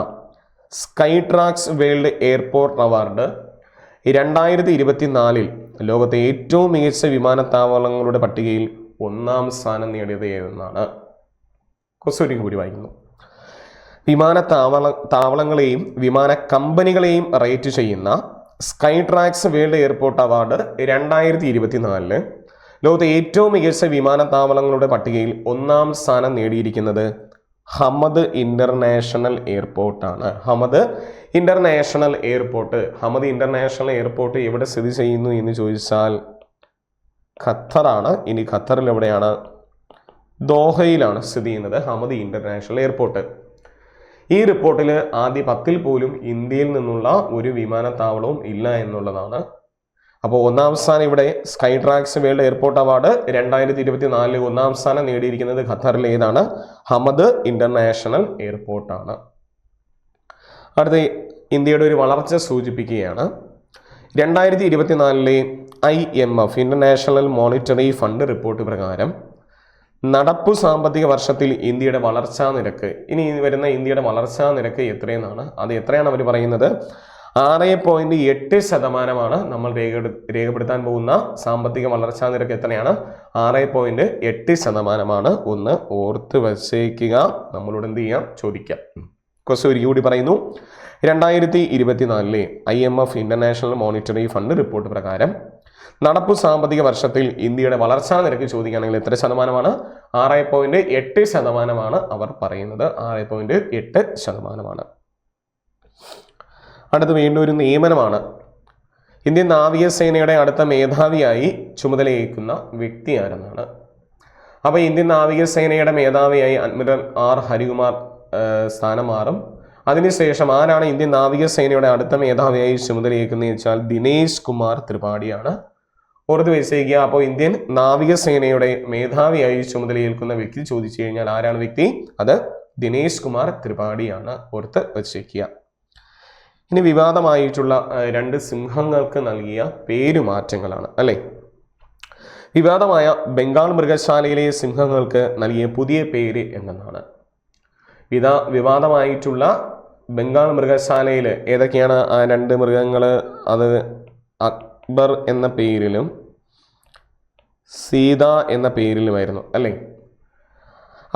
സ്കൈട്രാക്സ് വേൾഡ് എയർപോർട്ട് അവാർഡ് 2024 ലോകത്തെ ഏറ്റവും മികച്ച വിമാനത്താവളങ്ങളുടെ പട്ടികയിൽ 1ാം സ്ഥാനം നേടിയത് ഏതെന്നാണ്. ക്വസ്റ്റ്യൻ കൂടി വായിക്കുന്നു. വിമാനത്താവളങ്ങളെയും വിമാന കമ്പനികളെയും റേറ്റ് ചെയ്യുന്ന സ്കൈട്രാക്സ് വേൾഡ് എയർപോർട്ട് അവാർഡ് 2024 ലോകത്തെ ഏറ്റവും മികച്ച വിമാനത്താവളങ്ങളുടെ പട്ടികയിൽ 1ാം സ്ഥാനം നേടിയിരിക്കുന്നത് ഹമദ് ഇന്റർനാഷണൽ എയർപോർട്ടാണ്. ഹമദ് ഇന്റർനാഷണൽ എയർപോർട്ട് എവിടെ സ്ഥിതി ചെയ്യുന്നു എന്ന് ചോദിച്ചാൽ ഖത്തറാണ്. ഇനി ഖത്തറിൽ എവിടെയാണ്? ദോഹയിലാണ് സ്ഥിതി ചെയ്യുന്നത് ഹമദ് ഇന്റർനാഷണൽ എയർപോർട്ട്. ഈ റിപ്പോർട്ടിൽ ആദ്യ 10ൽ പോലും ഇന്ത്യയിൽ നിന്നുള്ള ഒരു വിമാനത്താവളവും ഇല്ല എന്നുള്ളതാണ്. അപ്പോൾ 1ാം സ്ഥാനം ഇവിടെ സ്കൈട്രാക്സ് വേൾഡ് എയർപോർട്ട് അവാർഡ് 2024 1ാം സ്ഥാനം നേടിയിരിക്കുന്നത് ഖത്തറിലെ ഏതാണ്? ഹമദ് ഇന്റർനാഷണൽ എയർപോർട്ടാണ്. അടുത്ത ഇന്ത്യയുടെ ഒരു വളർച്ച സൂചിപ്പിക്കുകയാണ്. 2024 IMF international monetary fund report പ്രകാരം നടപ്പു സാമ്പത്തിക വർഷത്തിൽ ഇന്ത്യയുടെ വളർച്ചാ നിരക്ക്, ഇനി വരുന്ന ഇന്ത്യയുടെ വളർച്ചാ നിരക്ക് എത്രയെന്നാണ്. അത് എത്രയാണ് അവർ പറയുന്നത്? 6.8% നമ്മൾ രേഖപ്പെടുത്താൻ പോകുന്ന സാമ്പത്തിക വളർച്ചാ നിരക്ക് എത്രയാണ്? 6.8%. ഒന്ന് ഓർത്ത് വച്ചേക്കുക. നമ്മളോട് എന്ത് ചെയ്യാം? ചോദിക്കാം. ക്വസ്റ്റ്യൻ ഒരിക്കൽ കൂടി പറയുന്നു. 2024 IMF international monetary fund report പ്രകാരം നടപ്പു സാമ്പത്തിക വർഷത്തിൽ ഇന്ത്യയുടെ വളർച്ചാ നിരക്ക് ചോദിക്കുകയാണെങ്കിൽ എത്ര ശതമാനമാണ്? 6.8% അവർ പറയുന്നത്. 6.8%. അടുത്ത വീണ്ടും ഒരു നിയമനമാണ്. ഇന്ത്യൻ നാവികസേനയുടെ അടുത്ത മേധാവിയായി ചുമതലയേൽക്കുന്ന വ്യക്തി ആരെന്നാണ്. അപ്പോൾ ഇന്ത്യൻ നാവികസേനയുടെ മേധാവിയായി അഡ്മിറൽ R ഹരികുമാർ സ്ഥാനം മാറും. അതിനുശേഷം ആരാണ് ഇന്ത്യൻ നാവികസേനയുടെ അടുത്ത മേധാവിയായി ചുമതലയേൽക്കുന്നത് വെച്ചാൽ ദിനേശ് കുമാർ ത്രിപാഠിയാണ്. ഓർത്ത് വെച്ചേക്കുക. അപ്പോൾ ഇന്ത്യൻ നാവികസേനയുടെ മേധാവിയായി ചുമതലയേൽക്കുന്ന വ്യക്തി ചോദിച്ചു കഴിഞ്ഞാൽ ആരാണ് വ്യക്തി? അത് ദിനേശ് കുമാർ ത്രിപാഠിയാണ്. ഓർത്ത് വെച്ചേക്കുക. ഇനി വിവാദമായിട്ടുള്ള 2 സിംഹങ്ങൾക്ക് നൽകിയ പേരുമാറ്റങ്ങളാണ്, അല്ലേ? വിവാദമായ ബംഗാൾ മൃഗശാലയിലെ സിംഹങ്ങൾക്ക് നൽകിയ പുതിയ പേര് എന്തെന്നാണ്? വിവാദമായിട്ടുള്ള ബംഗാൾ മൃഗശാലയിൽ ഏതൊക്കെയാണ് ആ 2 മൃഗങ്ങൾ? അത് അക്ബർ എന്ന പേരിലും സീത എന്ന പേരിലുമായിരുന്നു, അല്ലേ?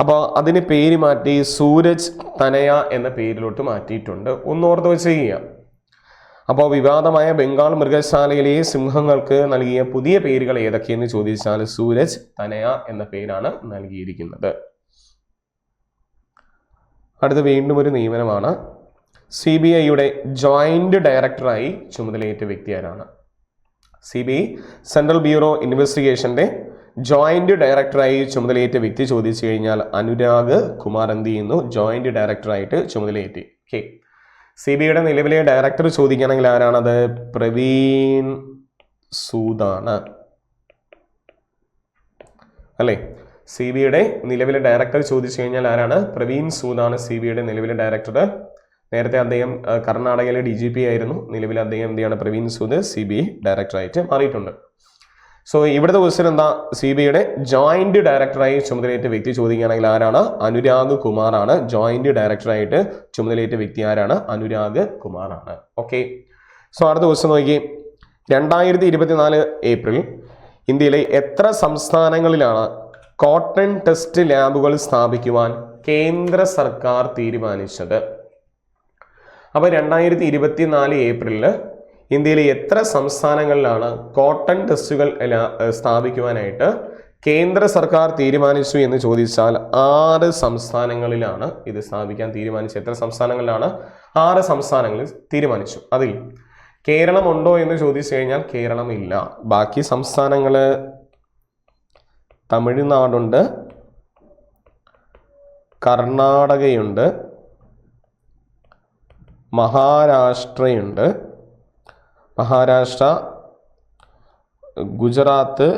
അപ്പോൾ അതിന് പേര് മാറ്റി സൂരജ് തനയ എന്ന പേരിലോട്ട് മാറ്റിയിട്ടുണ്ട്. ഒന്നോർത്ത് വെച്ച് ചെയ്യുക. അപ്പോൾ വിവാദമായ ബംഗാൾ മൃഗശാലയിലെ സിംഹങ്ങൾക്ക് നൽകിയ പുതിയ പേരുകൾ ഏതൊക്കെയെന്ന് ചോദിച്ചാൽ സൂരജ് തനയ എന്ന പേരാണ് നൽകിയിരിക്കുന്നത്. അടുത്ത വീണ്ടും ഒരു നിയമനമാണ്. CBIയുടെ ജോയിന്റ് ഡയറക്ടറായി ചുമതലയേറ്റ വ്യക്തി ആരാണ്? CBI സെൻട്രൽ ബ്യൂറോ ഇൻവെസ്റ്റിഗേഷന്റെ ജോയിന്റ് ഡയറക്ടറായി ചുമതലയേറ്റ വ്യക്തി ചോദിച്ചു കഴിഞ്ഞാൽ അനുരാഗ് കുമാർ എന്ത് ചെയ്യുന്നു? ജോയിന്റ് ഡയറക്ടറായിട്ട് ചുമതലയേറ്റി. ഓക്കെ. CBIയുടെ നിലവിലെ ഡയറക്ടർ ചോദിക്കുകയാണെങ്കിൽ ആരാണത്? പ്രവീൺ സൂദാണ് അല്ലേ? CBIയുടെ നിലവിലെ ഡയറക്ടർ ചോദിച്ചു കഴിഞ്ഞാൽ ആരാണ്? പ്രവീൺ സൂദാണ് CBIയുടെ നിലവിലെ ഡയറക്ടർ. നേരത്തെ അദ്ദേഹം കർണാടകയിലെ DGP ആയിരുന്നു. നിലവിൽ അദ്ദേഹം എന്ത് ചെയ്യാണ്? പ്രവീൺ സൂദ് CBI ഡയറക്ടറായിട്ട് മാറിയിട്ടുണ്ട്. സോ ഇവിടുത്തെ ക്വസ്റ്റ്യൻ എന്താ? CBIയുടെ ജോയിന്റ് ഡയറക്ടറായി ചുമതലയേറ്റ വ്യക്തി ചോദിക്കുകയാണെങ്കിൽ ആരാണ്? അനുരാഗ് കുമാറാണ്. ജോയിന്റ് ഡയറക്ടറായിട്ട് ചുമതലയേറ്റ വ്യക്തി ആരാണ്? അനുരാഗ് കുമാറാണ്. ഓക്കെ. സോ അടുത്ത ക്വസ്റ്റ്യൻ നോക്കി. 2024 ഏപ്രിൽ ഇന്ത്യയിലെ എത്ര സംസ്ഥാനങ്ങളിലാണ് കോട്ടൺ ടെസ്റ്റ് ലാബുകൾ സ്ഥാപിക്കുവാൻ കേന്ദ്ര സർക്കാർ തീരുമാനിച്ചത്? അപ്പോൾ 2024 ഏപ്രിലിൽ ഇന്ത്യയിലെ എത്ര സംസ്ഥാനങ്ങളിലാണ് കോട്ടൺ ടെസ്റ്റുകൾ സ്ഥാപിക്കുവാനായിട്ട് കേന്ദ്ര സർക്കാർ തീരുമാനിച്ചു എന്ന് ചോദിച്ചാൽ 6 സംസ്ഥാനങ്ങളിലാണ് ഇത് സ്ഥാപിക്കാൻ തീരുമാനിച്ചത്. എത്ര സംസ്ഥാനങ്ങളിലാണ്? 6 സംസ്ഥാനങ്ങളിൽ തീരുമാനിച്ചു. അതിൽ കേരളം ഉണ്ടോ എന്ന് ചോദിച്ചു കഴിഞ്ഞാൽ കേരളം ഇല്ല. ബാക്കി സംസ്ഥാനങ്ങൾ തമിഴ്നാടുണ്ട്, കർണാടകയുണ്ട്, മഹാരാഷ്ട്രയുണ്ട്, ഗുജറാത്ത്,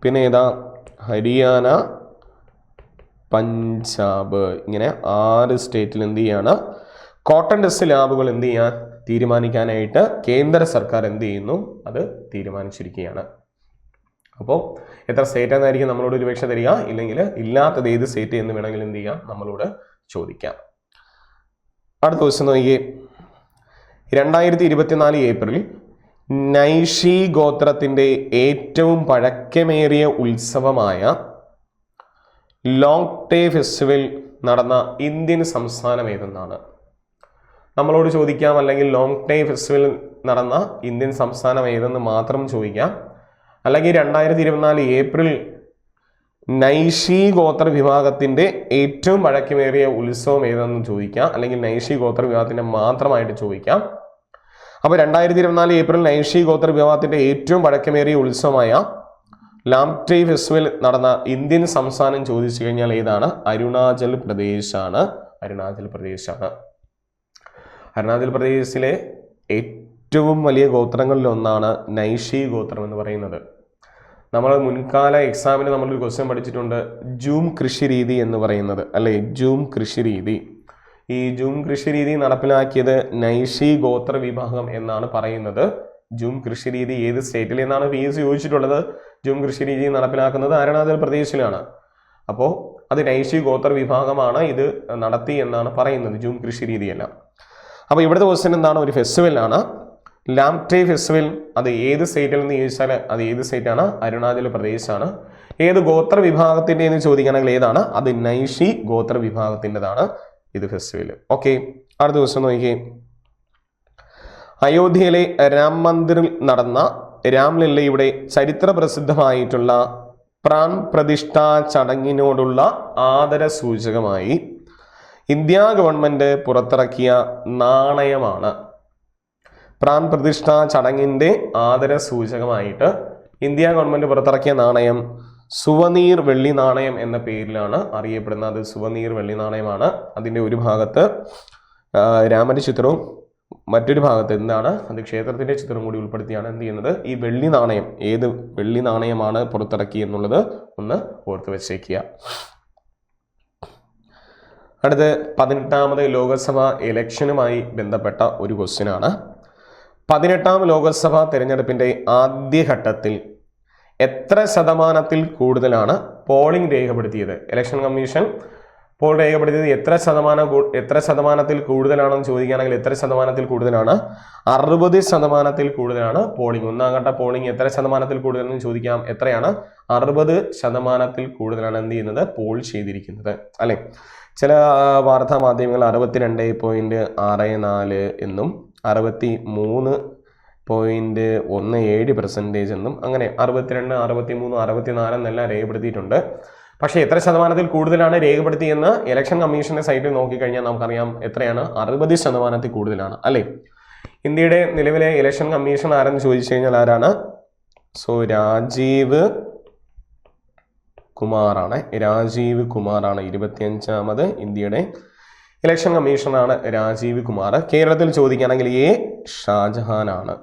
പിന്നെ ഏതാ? ഹരിയാന, പഞ്ചാബ്. ഇങ്ങനെ 6 സ്റ്റേറ്റിൽ എന്ത് ചെയ്യാണ്? കോട്ടൺ ടെസ്റ്റ് ലാബുകൾ എന്ത് ചെയ്യാൻ തീരുമാനിക്കാനായിട്ട് കേന്ദ്ര സർക്കാർ എന്ത് ചെയ്യുന്നു? അത് തീരുമാനിച്ചിരിക്കുകയാണ്. അപ്പോൾ എത്ര സ്റ്റേറ്റ് എന്നായിരിക്കും നമ്മളോട് ഒരു പക്ഷേ തരിക, ഇല്ലെങ്കിൽ ഇല്ലാത്തത് ഏത് സ്റ്റേറ്റ് എന്ന് വേണമെങ്കിൽ എന്ത് ചെയ്യാം? നമ്മളോട് ചോദിക്കാം. അടുത്ത ദിവസം നോക്കിയേ. 2024 ഏപ്രിൽ നൈഷി ഗോത്രത്തിൻ്റെ ഏറ്റവും പഴക്കമേറിയ ഉത്സവമായ ലോങ്ടേ ഫെസ്റ്റിവൽ നടന്ന ഇന്ത്യൻ സംസ്ഥാനം ഏതെന്നാണ്? നമ്മളോട് ചോദിക്കാം, അല്ലെങ്കിൽ ലോങ്ടേ ഫെസ്റ്റിവൽ നടന്ന ഇന്ത്യൻ സംസ്ഥാനം ഏതെന്ന് മാത്രം ചോദിക്കാം. അല്ലെങ്കിൽ 2024 ഏപ്രിൽ നൈഷി ഗോത്ര വിഭാഗത്തിൻ്റെ ഏറ്റവും പഴക്കമേറിയ ഉത്സവം ഏതെന്ന് ചോദിക്കാം. അല്ലെങ്കിൽ നൈഷി ഗോത്ര വിഭാഗത്തിൻ്റെ മാത്രമായിട്ട് ചോദിക്കാം. അപ്പോൾ 2024 ഏപ്രിൽ നൈഷി ഗോത്ര വിഭാഗത്തിൻ്റെ ഏറ്റവും പഴക്കമേറിയ ഉത്സവമായ ലാംഗ്ടേ ഫെസ്റ്റിവൽ നടന്ന ഇന്ത്യൻ സംസ്ഥാനം ചോദിച്ചു കഴിഞ്ഞാൽ ഏതാണ്? അരുണാചൽ പ്രദേശാണ്. അരുണാചൽ പ്രദേശിലെ ഏറ്റവും വലിയ ഗോത്രങ്ങളിലൊന്നാണ് നൈഷി ഗോത്രം എന്ന് പറയുന്നത്. നമ്മൾ മുൻകാല എക്സാമിന് നമ്മളൊരു ക്വസ്റ്റ്യൻ പഠിച്ചിട്ടുണ്ട്, ജൂം കൃഷി രീതി എന്ന് പറയുന്നത് അല്ലേ? ജൂം കൃഷി രീതി. ഈ ജൂം കൃഷി രീതി നടപ്പിലാക്കിയത് നൈഷി ഗോത്ര വിഭാഗം എന്നാണ് പറയുന്നത്. ജൂം കൃഷി രീതി ഏത് സ്റ്റേറ്റിൽ എന്നാണ് PSC ചോദിച്ചിട്ടുള്ളത്? ജൂം കൃഷി രീതി നടപ്പിലാക്കുന്നത് അരുണാചൽ പ്രദേശിലാണ്. അപ്പോൾ അത് നൈഷി ഗോത്ര വിഭാഗമാണ് ഇത് നടത്തി എന്നാണ് പറയുന്നത്, ജൂം കൃഷി രീതിയല്ല. അപ്പോൾ ഇവിടുത്തെ ക്വസ്റ്റ്യൻ എന്താണ്? ഒരു ഫെസ്റ്റിവലാണ്, ലാംഗ്ടേ ഫെസ്റ്റിവൽ. അത് ഏത് സ്റ്റേറ്റിൽ നിന്ന് ചോദിച്ചാൽ അത് ഏത് സ്റ്റേറ്റാണ്? അരുണാചൽ പ്രദേശാണ്. ഏത് ഗോത്ര വിഭാഗത്തിൻ്റെ എന്ന് ചോദിക്കുകയാണെങ്കിൽ ഏതാണ്? അത് നൈഷി ഗോത്ര വിഭാഗത്തിൻ്റെതാണ് ഇത് ഫെസ്റ്റിവൽ. ഓക്കെ. അടുത്ത ദിവസം നോക്കിയേ. അയോധ്യയിലെ രാം മന്ദിറിൽ നടന്ന രാംലല്ലയുടെ ചരിത്ര പ്രസിദ്ധമായിട്ടുള്ള പ്രാൺ പ്രതിഷ്ഠാ ചടങ്ങിനോടുള്ള ആദര സൂചകമായി ഇന്ത്യ ഗവൺമെന്റ് പുറത്തിറക്കിയ നാണയമാണ്. പ്രാൺ പ്രതിഷ്ഠാ ചടങ്ങിൻ്റെ ആദര സൂചകമായിട്ട് ഇന്ത്യ ഗവൺമെന്റ് പുറത്തിറക്കിയ നാണയം സുവനീർ വെള്ളി നാണയം എന്ന പേരിലാണ് അറിയപ്പെടുന്നത്. സുവനീർ വെള്ളി നാണയമാണ്. അതിൻ്റെ ഒരു ഭാഗത്ത് രാമന്റെ ചിത്രവും മറ്റൊരു ഭാഗത്ത് എന്താണ്? അത് ക്ഷേത്രത്തിന്റെ ചിത്രം കൂടി ഉൾപ്പെടുത്തിയാണ് എന്ത് ചെയ്യുന്നത്? ഈ വെള്ളി നാണയം, ഏത് വെള്ളി നാണയമാണ് പുറത്തിറക്കി എന്നുള്ളത് ഒന്ന് ഓർത്ത് വെച്ചേക്കുക. അടുത്ത് 18ാമത് ലോകസഭ ഇലക്ഷനുമായി ബന്ധപ്പെട്ട ഒരു ക്വസ്റ്റ്യൻ ആണ്. 18ാം ലോകസഭാ തെരഞ്ഞെടുപ്പിന്റെ ആദ്യഘട്ടത്തിൽ എത്ര ശതമാനത്തിൽ കൂടുതലാണ് പോളിംഗ് രേഖപ്പെടുത്തിയത്? ഇലക്ഷൻ കമ്മീഷൻ പോൾ രേഖപ്പെടുത്തിയത് എത്ര ശതമാനത്തിൽ കൂടുതലാണെന്ന് ചോദിക്കുകയാണെങ്കിൽ എത്ര ശതമാനത്തിൽ കൂടുതലാണ്? 60% കൂടുതലാണ് പോളിംഗ്. ഒന്നാം ഘട്ട പോളിംഗ് എത്ര ശതമാനത്തിൽ കൂടുതലെന്ന് ചോദിക്കാം. എത്രയാണ്? 60% കൂടുതലാണ് എന്ത് ചെയ്യുന്നത്? പോൾ ചെയ്തിരിക്കുന്നത് അല്ലെ? ചില വാർത്താ മാധ്യമങ്ങൾ 62.64 എന്നും 63.17% എന്നും അങ്ങനെ 62, 63, 64 എന്നെല്ലാം രേഖപ്പെടുത്തിയിട്ടുണ്ട്. പക്ഷേ എത്ര ശതമാനത്തിൽ കൂടുതലാണ് രേഖപ്പെടുത്തിയെന്ന് ഇലക്ഷൻ കമ്മീഷന്റെ സൈറ്റിൽ നോക്കിക്കഴിഞ്ഞാൽ നമുക്കറിയാം എത്രയാണ്? 60% കൂടുതലാണ് അല്ലേ? ഇന്ത്യയുടെ നിലവിലെ ഇലക്ഷൻ കമ്മീഷൻ ആരെന്ന് ചോദിച്ചു കഴിഞ്ഞാൽ ആരാണ്? സോ രാജീവ് കുമാറാണ് 25ാമത് ഇന്ത്യയുടെ ഇലക്ഷൻ കമ്മീഷണറാണ് രാജീവ് കുമാർ. കേരളത്തിൽ ചോദിക്കുകയാണെങ്കിൽ എ ഷാജഹാനാണ്.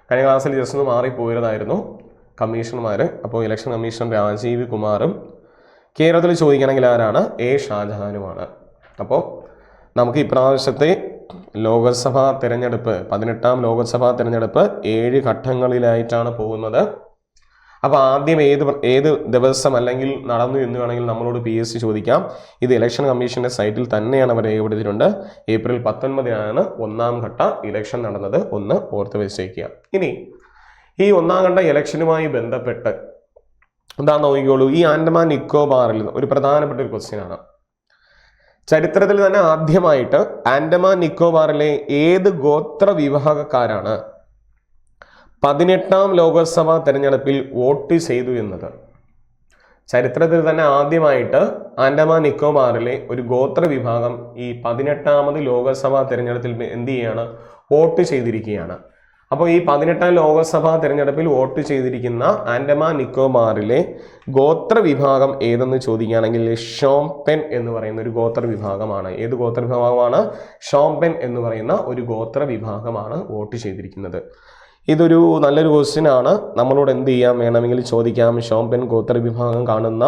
കഴിഞ്ഞ ക്ലാസ്സിൽ ജസ്റ്റ് ഒന്ന് മാറിപ്പോയതായിരുന്നു കമ്മീഷണർമാർ. അപ്പോൾ ഇലക്ഷൻ കമ്മീഷൻ രാജീവ് കുമാറും കേരളത്തിൽ ചോദിക്കുകയാണെങ്കിൽ ആരാണ്? എ ഷാജഹാനുമാണ്. അപ്പോൾ നമുക്ക് ഇപ്രാവശ്യത്തെ ലോകസഭാ തിരഞ്ഞെടുപ്പ് 18ാം ലോകസഭാ തിരഞ്ഞെടുപ്പ് 7 ഘട്ടങ്ങളിലായിട്ടാണ് പോകുന്നത്. അപ്പോൾ ആദ്യം ഏത് ദിവസം അല്ലെങ്കിൽ നടന്നു എന്ന് വേണമെങ്കിൽ നമ്മളോട് PSC ചോദിക്കാം. ഇത് ഇലക്ഷൻ കമ്മീഷന്റെ സൈറ്റിൽ തന്നെയാണ് അവർ രേഖപ്പെടുത്തിയിട്ടുണ്ട്. ഏപ്രിൽ 19 1ാം ഘട്ട ഇലക്ഷൻ നടന്നത്. ഒന്ന് ഓർത്ത് വെച്ചേക്കുക. ഇനി ഈ 1ാം ഘട്ട ഇലക്ഷനുമായി ബന്ധപ്പെട്ട് എന്താ നോക്കിക്കോളൂ. ഈ ആൻഡമാൻ നിക്കോബാറിൽ ഒരു പ്രധാനപ്പെട്ട ഒരു ക്വസ്റ്റ്യൻ ആണ്. ചരിത്രത്തിൽ തന്നെ ആദ്യമായിട്ട് ആൻഡമാൻ നിക്കോബാറിലെ ഏത് ഗോത്ര വിഭാഗക്കാരാണ് 18ാം ലോകസഭാ തെരഞ്ഞെടുപ്പിൽ വോട്ട് ചെയ്തു എന്നത്? ചരിത്രത്തിൽ തന്നെ ആദ്യമായിട്ട് ആൻഡമാൻ നിക്കോബാറിലെ ഒരു ഗോത്ര വിഭാഗം ഈ 18ാമത് ലോകസഭാ തെരഞ്ഞെടുപ്പിൽ എന്ത് ചെയ്യാണ്? വോട്ട് ചെയ്തിരിക്കുകയാണ്. അപ്പോൾ ഈ 18ാം ലോകസഭാ തെരഞ്ഞെടുപ്പിൽ വോട്ട് ചെയ്തിരിക്കുന്ന ആൻഡമാൻ നിക്കോബാറിലെ ഗോത്ര വിഭാഗം ഏതെന്ന് ചോദിക്കുകയാണെങ്കിൽ ഷോംപെൻ എന്ന് പറയുന്ന ഒരു ഗോത്ര വിഭാഗമാണ്. ഏത് ഗോത്ര വിഭാഗമാണ്? ഷോംപെൻ എന്ന് പറയുന്ന ഒരു ഗോത്ര വിഭാഗമാണ് വോട്ട് ചെയ്തിരിക്കുന്നത്. ഇതൊരു നല്ലൊരു ക്വസ്റ്റ്യൻ ആണ്. നമ്മളോട് എന്ത് ചെയ്യാം വേണമെങ്കിൽ ചോദിക്കാം. ഷോംപെൻ ഗോത്ര വിഭാഗം കാണുന്ന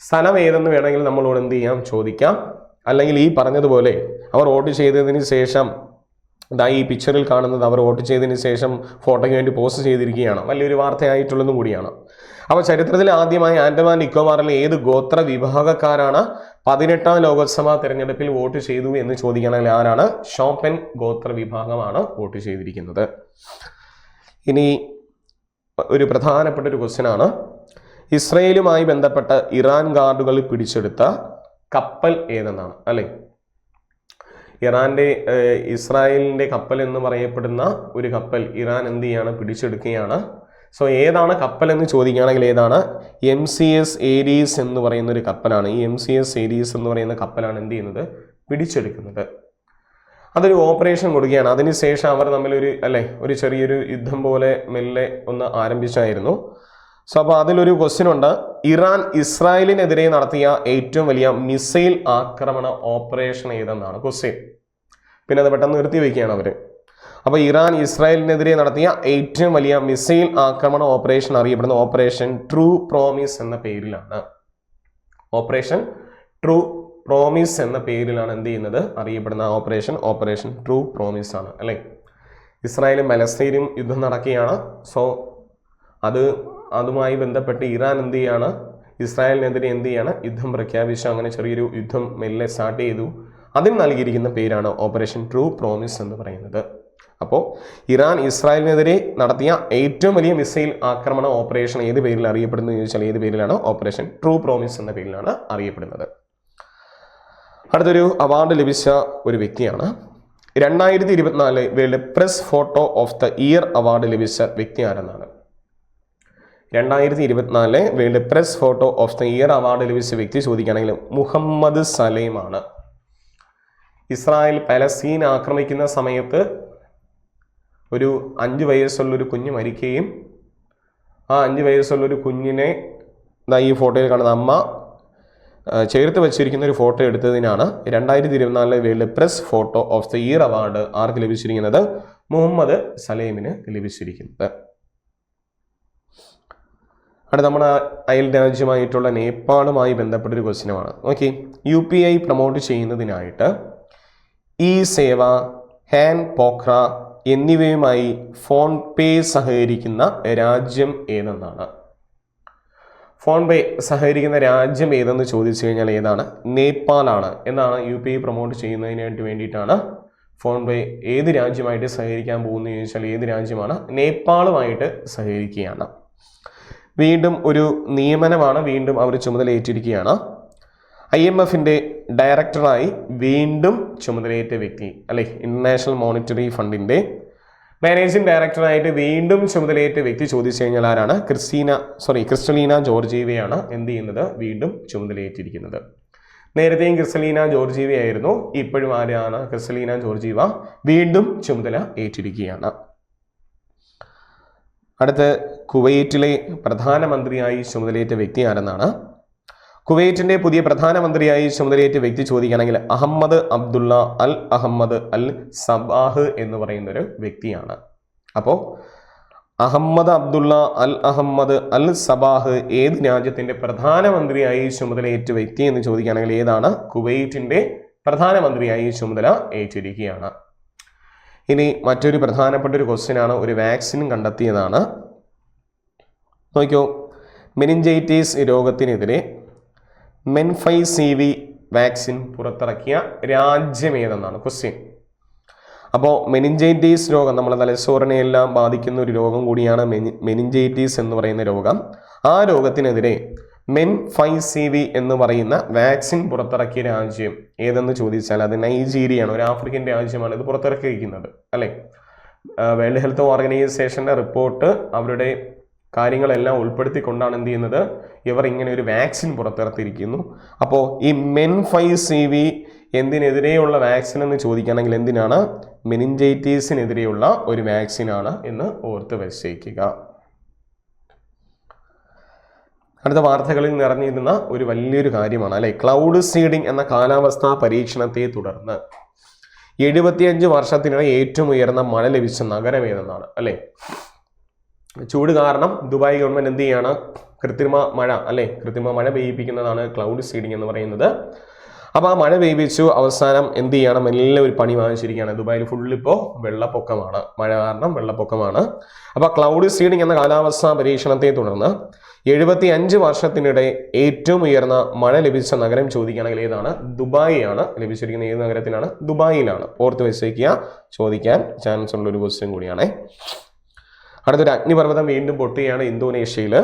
സ്ഥലം ഏതെന്ന് വേണമെങ്കിൽ നമ്മളോട് എന്ത് ചെയ്യാം ചോദിക്കാം. അല്ലെങ്കിൽ ഈ പറഞ്ഞതുപോലെ അവർ വോട്ട് ചെയ്തതിന് ശേഷം ഈ പിക്ചറിൽ കാണുന്നത് അവർ വോട്ട് ചെയ്തതിന് ശേഷം ഫോട്ടോയ്ക്ക് വേണ്ടി പോസ്റ്റ് ചെയ്തിരിക്കുകയാണ്. വലിയൊരു വാർത്തയായിട്ടുള്ളതും കൂടിയാണ്. അപ്പോൾ ചരിത്രത്തിൽ ആദ്യമായി ആൻഡമാൻ നിക്കോബാറിലെ ഏത് ഗോത്ര വിഭാഗക്കാരാണ് 18ാം ലോകസഭാ തെരഞ്ഞെടുപ്പിൽ വോട്ട് ചെയ്തു എന്ന് ചോദിക്കുകയാണെങ്കിൽ ആരാണ്? ഷോംപെൻ ഗോത്ര വിഭാഗമാണ് വോട്ട് ചെയ്തിരിക്കുന്നത്. ഇനി ഒരു പ്രധാനപ്പെട്ട ഒരു ക്വസ്റ്റ്യൻ ആണ്. ഇസ്രയേലുമായി ബന്ധപ്പെട്ട ഇറാൻ ഗാർഡുകൾ പിടിച്ചെടുത്ത കപ്പൽ ഏതെന്നാണ് അല്ലേ? ഇസ്രായേലിന്റെ കപ്പൽ എന്ന് പറയപ്പെടുന്ന ഒരു കപ്പൽ ഇറാൻ എന്ത് ചെയ്യാണ്? പിടിച്ചെടുക്കുകയാണ്. സോ ഏതാണ് കപ്പൽ എന്ന് ചോദിക്കുകയാണെങ്കിൽ ഏതാണ്? MCS ഏരീസ് എന്ന് പറയുന്ന ഒരു കപ്പലാണ്. ഈ MCS ഏരീസ് എന്ന് പറയുന്ന കപ്പലാണ് എന്ത് ചെയ്യുന്നത്? പിടിച്ചെടുക്കുന്നത്. അതൊരു ഓപ്പറേഷൻ കൊടുക്കുകയാണ്. അതിനുശേഷം അവർ തമ്മിൽ ഒരു ചെറിയൊരു യുദ്ധം പോലെ മെല്ലെ ഒന്ന് ആരംഭിച്ചായിരുന്നു. സോ അപ്പോൾ അതിലൊരു ക്വസ്റ്റ്യൻ ഉണ്ട്. ഇറാൻ ഇസ്രായേലിനെതിരെ നടത്തിയ ഏറ്റവും വലിയ മിസൈൽ ആക്രമണ ഓപ്പറേഷൻ ഏതെന്നാണ് ക്വസ്റ്റ്യൻ. പിന്നെ അത് പെട്ടെന്ന് നിർത്തി വയ്ക്കുകയാണ് അവർ. അപ്പോൾ ഇറാൻ ഇസ്രായേലിനെതിരെ നടത്തിയ ഏറ്റവും വലിയ മിസൈൽ ആക്രമണ ഓപ്പറേഷൻ അറിയപ്പെടുന്ന ഓപ്പറേഷൻ ട്രൂ പ്രോമിസ് എന്ന പേരിലാണ്. ഓപ്പറേഷൻ ട്രൂ പ്രോമിസ് എന്ന പേരിലാണ് എന്ത് ചെയ്യുന്നത്? അറിയപ്പെടുന്ന ഓപ്പറേഷൻ ട്രൂ പ്രോമിസ് ആണ് അല്ലേ? ഇസ്രായേലും പലസ്തീനും യുദ്ധം നടക്കുകയാണ്. സോ അതുമായി ബന്ധപ്പെട്ട് ഇറാൻ എന്ത് ചെയ്യാണ്? ഇസ്രായേലിനെതിരെ എന്ത് ചെയ്യാണ്? യുദ്ധം പ്രഖ്യാപിച്ചു. അങ്ങനെ ചെറിയൊരു യുദ്ധം മെല്ലെ സ്റ്റാർട്ട് ചെയ്തു. അതിന് നൽകിയിരിക്കുന്ന പേരാണ് ഓപ്പറേഷൻ ട്രൂ പ്രോമിസ് എന്ന് പറയുന്നത്. അപ്പോൾ ഇറാൻ ഇസ്രായേലിനെതിരെ നടത്തിയ ഏറ്റവും വലിയ മിസൈൽ ആക്രമണ ഓപ്പറേഷൻ ഏത് പേരിൽ അറിയപ്പെടുന്നത് ചോദിച്ചാൽ ഏത് പേരിലാണ്? ഓപ്പറേഷൻ ട്രൂ പ്രോമിസ് എന്ന പേരിലാണ് അറിയപ്പെടുന്നത്. അടുത്തൊരു അവാർഡ് ലഭിച്ച ഒരു വ്യക്തിയാണ്. 2024 world press photo of the year award ലഭിച്ച വ്യക്തി ആരെന്നാണ്? 2024 world press photo of the year award ലഭിച്ച വ്യക്തി ചോദിക്കുകയാണെങ്കിൽ മുഹമ്മദ് സലേമാണ്. ഇസ്രായേൽ പലസ്തീൻ ആക്രമിക്കുന്ന സമയത്ത് ഒരു 5 വയസ്സുള്ളൊരു കുഞ്ഞ് മരിക്കുകയും ആ 5 വയസ്സുള്ളൊരു കുഞ്ഞിനെ ഈ ഫോട്ടോയിൽ കാണുന്ന അമ്മ ചേർത്ത് വെച്ചിരിക്കുന്ന ഒരു ഫോട്ടോ എടുത്തതിനാണ് 2024 world press photo of the year award ആർക്ക് ലഭിച്ചിരിക്കുന്നത്? മുഹമ്മദ് സലേമിന് ലഭിച്ചിരിക്കുന്നത്. അടുത്ത നമ്മുടെ അയൽ രാജ്യമായിട്ടുള്ള നേപ്പാളുമായി ബന്ധപ്പെട്ടൊരു ക്വസ്റ്റ്യനുമാണ്. ഓക്കെ, UPI പ്രൊമോട്ട് ചെയ്യുന്നതിനായിട്ട് ഈ സേവ, ഹാൻഡ് പോക്ര എന്നിവയുമായി ഫോൺ പേ സഹകരിക്കുന്ന രാജ്യം ഏതെന്നാണ്? ഫോൺ പേ സഹകരിക്കുന്ന രാജ്യം ഏതെന്ന് ചോദിച്ചു കഴിഞ്ഞാൽ ഏതാണ്? നേപ്പാളാണ്. എന്നാണ് UPI പ്രൊമോട്ട് ചെയ്യുന്നതിനായിട്ട് വേണ്ടിയിട്ടാണ് ഫോൺ പേ ഏത് രാജ്യമായിട്ട് സഹകരിക്കാൻ പോകുന്നത് ചോദിച്ചാൽ ഏത് രാജ്യമാണ്? നേപ്പാളുമായിട്ട് സഹകരിക്കുകയാണ്. വീണ്ടും ഒരു നിയമനമാണ്. വീണ്ടും അവർ ചുമതലയേറ്റിരിക്കുകയാണ്. IMFന്റെ ഡയറക്ടറായി വീണ്ടും ചുമതലയേറ്റ വ്യക്തി അല്ലെ? ഇന്റർനാഷണൽ മോണിറ്ററി ഫണ്ടിന്റെ മാനേജിംഗ് ഡയറക്ടറായിട്ട് വീണ്ടും ചുമതലയേറ്റ വ്യക്തി ചോദിച്ചു കഴിഞ്ഞാൽ ആരാണ്? ക്രിസ്റ്റലീന ജോർജീവയാണ് എന്ത് ചെയ്യുന്നത്? വീണ്ടും ചുമതലയേറ്റിരിക്കുന്നത്. നേരത്തെയും ക്രിസ്റ്റലീന ജോർജീവ ആയിരുന്നു, ഇപ്പോഴും ആരാണ്? ക്രിസ്റ്റലീന ജോർജീവ വീണ്ടും ചുമതല ഏറ്റിരിക്കുകയാണ്. അടുത്ത് കുവൈറ്റിലെ പ്രധാനമന്ത്രിയായി ചുമതലയേറ്റ വ്യക്തി ആരെന്നാണ്? കുവൈറ്റിന്റെ പുതിയ പ്രധാനമന്ത്രിയായി ചുമതലയേറ്റ വ്യക്തി ചോദിക്കുകയാണെങ്കിൽ അഹമ്മദ് അബ്ദുള്ള അൽ അഹമ്മദ് അൽ സബാഹ് എന്ന് പറയുന്ന ഒരു വ്യക്തിയാണ്. അപ്പോൾ അഹമ്മദ് അബ്ദുള്ള അൽ അഹമ്മദ് അൽ സബാഹ് ഏത് രാജ്യത്തിന്റെ പ്രധാനമന്ത്രിയായി ചുമതലയേറ്റ വ്യക്തി എന്ന് ചോദിക്കുകയാണെങ്കിൽ ഏതാണ്? കുവൈറ്റിന്റെ പ്രധാനമന്ത്രിയായി ചുമതല ഏറ്റിരിക്കുകയാണ്. ഇനി മറ്റൊരു പ്രധാനപ്പെട്ട ഒരു ക്വസ്റ്റ്യൻ ആണ്, ഒരു വാക്സിൻ കണ്ടെത്തിയതാണ്. നോക്കിയോ, മെനിഞ്ചൈറ്റിസ് രോഗത്തിനെതിരെ മെൻഫൈസിവി വാക്സിൻ പുറത്തിറക്കിയ രാജ്യം ഏതെന്നാണ് ക്വസ്റ്റ്യൻ. അപ്പോൾ മെനിഞ്ചൈറ്റിസ് രോഗം നമ്മളെ തലച്ചോറിനെ എല്ലാം ബാധിക്കുന്ന ഒരു രോഗം കൂടിയാണ് മെനിഞ്ചൈറ്റിസ് എന്ന് പറയുന്ന രോഗം. ആ രോഗത്തിനെതിരെ മെൻഫൈസിവി എന്ന് പറയുന്ന വാക്സിൻ പുറത്തിറക്കിയ രാജ്യം ഏതെന്ന് ചോദിച്ചാൽ അത് നൈജീരിയയാണ്. ഒരു ആഫ്രിക്കൻ രാജ്യമാണ് ഇത് പുറത്തിറക്കിയിരിക്കുന്നത്, അല്ലേ? വേൾഡ് ഹെൽത്ത് ഓർഗനൈസേഷന്റെ റിപ്പോർട്ട് അവരുടെ കാര്യങ്ങളെല്ലാം ഉൾപ്പെടുത്തിക്കൊണ്ടാണ് എന്ത് ചെയ്യുന്നത്, ഇവർ ഇങ്ങനെ ഒരു വാക്സിൻ പുറത്തിറക്കിയിരിക്കുന്നു. അപ്പോൾ ഈ മെൻഫൈസിവി എന്തിനെതിരെയുള്ള വാക്സിൻ എന്ന് ചോദിക്കുകയാണെങ്കിൽ എന്തിനാണ്? മെനിഞ്ചൈറ്റിസിനെതിരെയുള്ള ഒരു വാക്സിനാണ് എന്ന് ഓർത്ത് വെച്ചേക്കുക. അടുത്ത വാർത്തകളിൽ നിറഞ്ഞിരുന്ന ഒരു വലിയൊരു കാര്യമാണ്, അല്ലെ? ക്ലൗഡ് സീഡിംഗ് എന്ന കാലാവസ്ഥാ പരീക്ഷണത്തെ തുടർന്ന് 75 വർഷത്തിനിടെ ഏറ്റവും ഉയർന്ന മഴ ലഭിച്ച നഗരം ഏതെന്നാണ്, അല്ലെ? ചൂട് കാരണം ദുബായ് ഗവൺമെന്റ് എന്ത് ചെയ്യാണ്? കൃത്രിമ മഴ, അല്ലെ? കൃത്രിമ മഴ പെയ്യിപ്പിക്കുന്നതാണ് ക്ലൗഡ് സീഡിംഗ് എന്ന് പറയുന്നത്. അപ്പോൾ ആ മഴ പെയ്യിപ്പിച്ചു, അവസാനം എന്ത് ചെയ്യണം? എല്ലാം ഒരു പണി വാങ്ങിച്ചിരിക്കുകയാണ്. ദുബായിൽ ഫുള്ളിപ്പോൾ വെള്ളപ്പൊക്കമാണ്, മഴ കാരണം വെള്ളപ്പൊക്കമാണ്. അപ്പോൾ ക്ലൗഡ് സീഡിംഗ് എന്ന കാലാവസ്ഥാ പരീക്ഷണത്തെ തുടർന്ന് 75 വർഷത്തിനിടെ ഏറ്റവും ഉയർന്ന മഴ ലഭിച്ച നഗരം ചോദിക്കുകയാണെങ്കിൽ ഏതാണ്? ദുബായ് ആണ് ലഭിച്ചിരിക്കുന്നത്. ഏത് നഗരത്തിലാണ്? ദുബായിലാണ്. ഓർത്ത് വെച്ചേക്കുക, ചോദിക്കാൻ ചാൻസ് ഉള്ള ഒരു ക്വസ്റ്റ്യൻ കൂടിയാണ്. അടുത്തൊരു അഗ്നിപർവ്വതം വീണ്ടും പൊട്ടുകയാണ് ഇന്തോനേഷ്യയിൽ.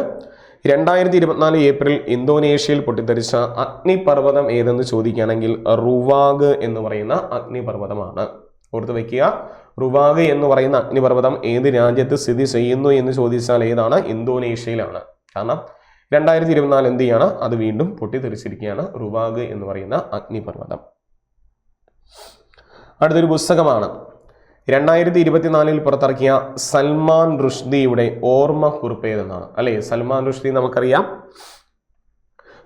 2024 ഏപ്രിൽ ഇന്തോനേഷ്യയിൽ പൊട്ടിത്തെറിച്ച അഗ്നിപർവ്വതം ഏതെന്ന് ചോദിക്കുകയാണെങ്കിൽ റുവാഗ് എന്ന് പറയുന്ന അഗ്നിപർവ്വതമാണ്. ഓർത്ത് വെക്കുക, റുവാഗ് എന്ന് പറയുന്ന അഗ്നിപർവ്വതം ഏത് രാജ്യത്ത് സ്ഥിതി ചെയ്യുന്നു എന്ന് ചോദിച്ചാൽ ഏതാണ്? ഇന്തോനേഷ്യയിലാണ്. കാരണം 2024 എന്ത് ചെയ്യാണ്? അത് വീണ്ടും പൊട്ടിത്തെറിച്ചിരിക്കുകയാണ് റുവാഗ് എന്ന് പറയുന്ന അഗ്നിപർവ്വതം. അടുത്തൊരു പുസ്തകമാണ് 2024 പുറത്തിറക്കിയ സൽമാൻ റുഷ്ദിയുടെ ഓർമ്മക്കുറിപ്പ് ഏതെന്നാണ്, അല്ലെ? സൽമാൻ റുഷ്ദി നമുക്കറിയാം,